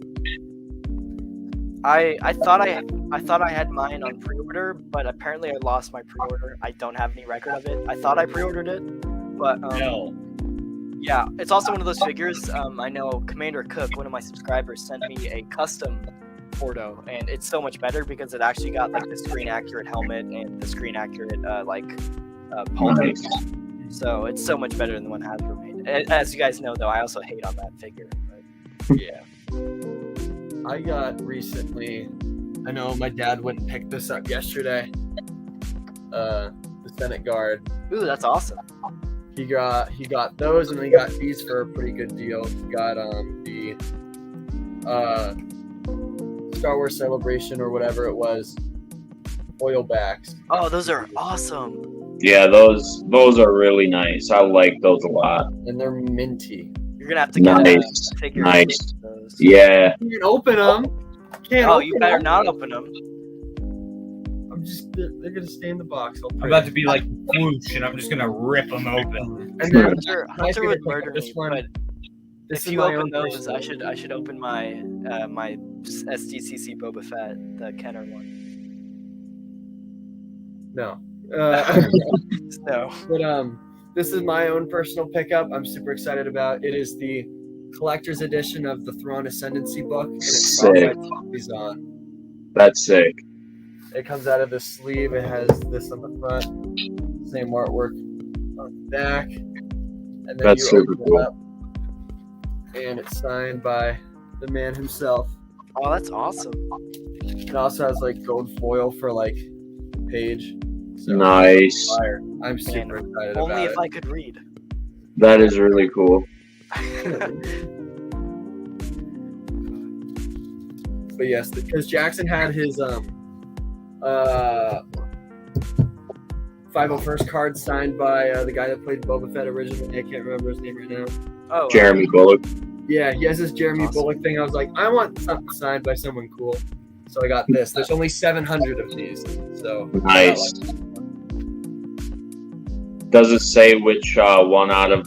I thought I had mine on pre-order, but apparently I lost my pre-order. I don't have any record of it. I thought I pre-ordered it, but no. Yeah, it's also one of those figures. I know Commander Cook, one of my subscribers, sent me a custom Porto, and it's so much better because it actually got like the screen accurate helmet and the screen accurate pulpit. So it's so much better than the one Hasbro made. As you guys know, though, I also hate on that figure. But, yeah. I got recently. I know my dad went and picked this up yesterday. The Senate Guard. Ooh, that's awesome. He got those, and then he got these for a pretty good deal. He got the Star Wars Celebration or whatever it was, oil backs. Oh, those are awesome. Yeah, those are really nice. I like those a lot. And they're minty. You're gonna have to get Nice. a figure. Nice. Of those. Yeah. You can open them. Oh, you better not open them. They're gonna stay in the box. I'm about to be like whoosh, and I'm just gonna rip them open. And then Hunter would murder this me, one. but This if is you my open own those, personal- I should open my my SDCC Boba Fett, the Kenner one. No. No. But this is my own personal pickup. I'm super excited about. It is the collector's edition of the Thrawn Ascendancy book, and it's Sick. on. That's sick. It comes out of the sleeve. It has this on the front, same artwork on the back, and then That's super open it cool. up, and it's signed by the man himself. Oh, that's awesome. It also has like gold foil for like page. So Nice. fire. I'm super excited Only about if it. I could read. That is really cool. But yes, because Jackson had his 501st card signed by the guy that played Boba Fett originally. I can't remember his name right now. Oh, Jeremy Bullock. Yeah, he has this Jeremy Awesome. Bullock thing. I was like, I want something signed by someone cool. So I got this. There's only 700 of these. So Nice. Does it say which one out of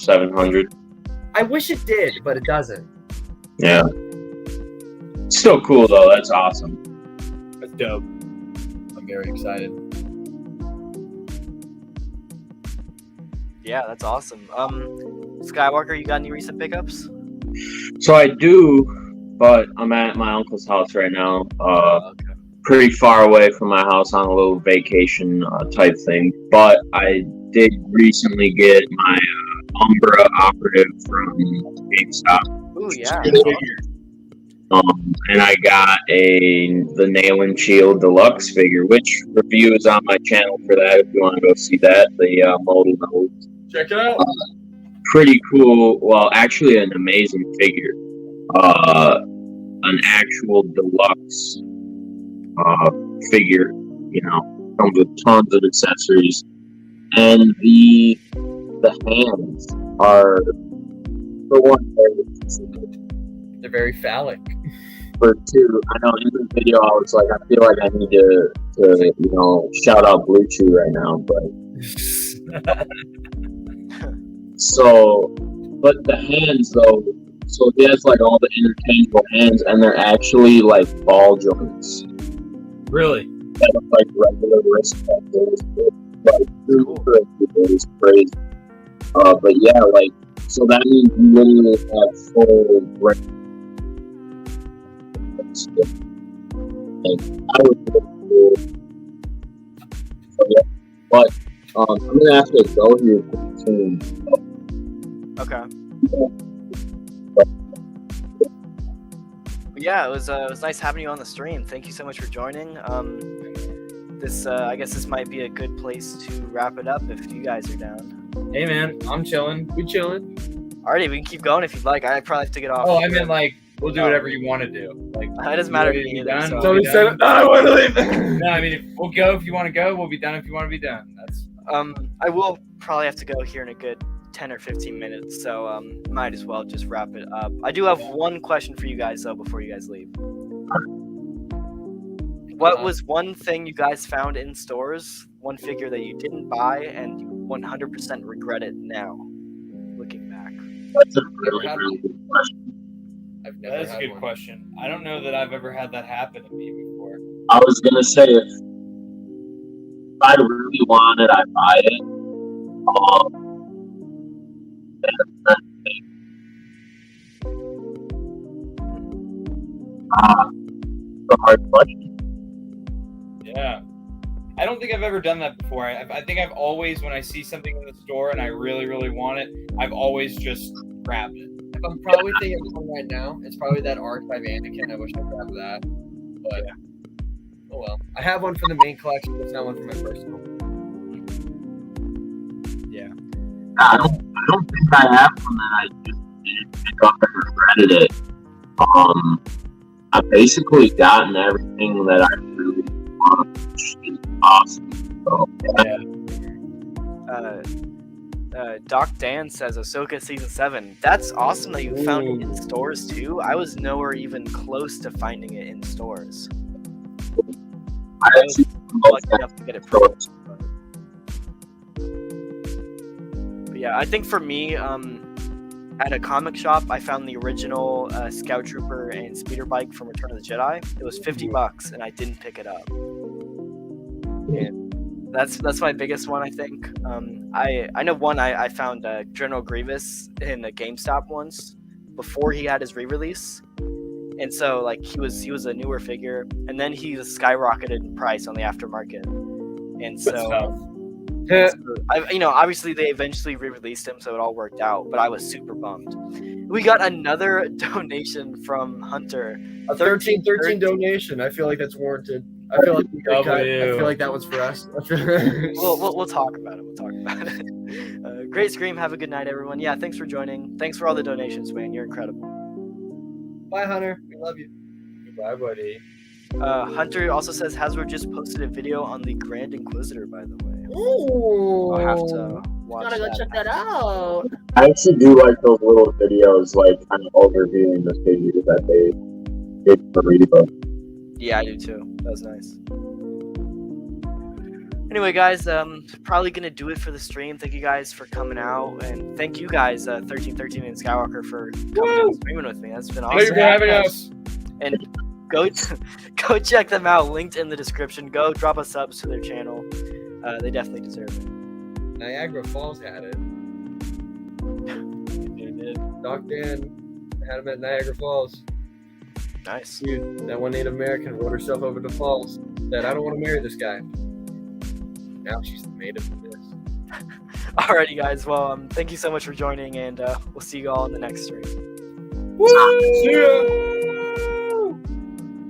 700? I wish it did, but it doesn't. Yeah. Still cool though. That's awesome. That's dope. I'm very excited. Yeah, that's awesome. Skywalker, you got any recent pickups? So I do, but I'm at my uncle's house right now. Okay. Pretty far away from my house on a little vacation type thing. But I did recently get my Umbra operative from GameStop. Ooh, yeah. And I got the Nail and Shield Deluxe figure, which review is on my channel for that if you want to go see that. The modal nose. Check it out. Pretty cool. Well, actually, an amazing figure. An actual deluxe figure. You know, comes with tons of accessories, and the hands are for one. They're very phallic. For two, I know in the video I was like, I feel like I need to shout out Blue Chew right now, but but the hands though, so he has like all the interchangeable hands, and they're actually like ball joints. Really? They look like regular wrist cutters, like it's crazy. But yeah, like so that means you literally have full brain. I would really cool. So, yeah. But I'm gonna have to go here soon. Okay. Yeah, it was nice having you on the stream. Thank you so much for joining. I guess this might be a good place to wrap it up if you guys are down. Hey man, I'm chilling. We chilling. Alrighty, we can keep going if you'd like. I probably have to get off. Oh, I meant like we'll do whatever you want to do. Like It doesn't matter to you me be either. done? So. So We'll he be said, done. "No, I want to leave." No, I mean we'll go if you want to go. We'll be done if you want to be done. That's I will probably have to go here in a good 10 or 15 minutes, so might as well just wrap it up. I do have one question for you guys though before you guys leave. What was one thing you guys found in stores, one figure that you didn't buy and you 100% regret it now, looking back? That's a really, really good question. I've never That is a had good one. question. I don't know that I've ever had that happen to me before. I was gonna say if I really want it, I buy it. a hard question. Yeah. I don't think I've ever done that before. I think I've always, when I see something in the store and I really, really want it, I've always just grabbed it. If I'm probably thinking of one right now, it's probably that Archive Anakin. I wish I grabbed that. But, oh well. I have one for the main collection, but it's not one for my personal. Yeah. I don't think I have one that I just didn't pick up and regretted it. I've basically gotten everything that I really want, which is awesome. So, Doc Dan says Ahsoka Season 7. That's awesome that you found it in stores too. I was nowhere even close to finding it in stores. I actually Lucky enough to get it first. But yeah, I think for me, at a comic shop, I found the original Scout Trooper and speeder bike from Return of the Jedi. It was $50, and I didn't pick it up. And that's my biggest one, I think. I know one. I found General Grievous in a GameStop once before he had his re-release, and so like he was a newer figure, and then he skyrocketed in price on the aftermarket, and so. Obviously they eventually re-released him, so it all worked out. But I was super bummed. We got another donation from Hunter. A 13 donation. I feel like that's warranted. I feel like we got cut. I feel like that one's for us. We'll talk about it. Great Scream. Have a good night, everyone. Yeah, thanks for joining. Thanks for all the donations, man. You're incredible. Bye, Hunter. We love you. Goodbye, buddy. Hunter also says Hasbro just posted a video on the Grand Inquisitor, by the way. Ooh. I'll have to watch Gotta go that. check that out. I actually do like those little videos, like kind of overviewing the figures that they did for Reba. Yeah, I do too. That was nice. Anyway, guys, probably gonna do it for the stream. Thank you guys for coming out, and thank you guys, 1313 and Skywalker, for coming and streaming with me. That's been awesome. Thanks for having us. And go check them out. Linked in the description. Go drop a subs to their channel. They definitely deserve it. Niagara Falls had it. They did. Doc Dan had him at Niagara Falls. Nice. Dude, that one Native American rode herself over to Falls. Said, I don't want to marry this guy. Now she's the maid of this. Alrighty, guys. Well, thank you so much for joining, and we'll see you all in the next stream. Woo! See ya!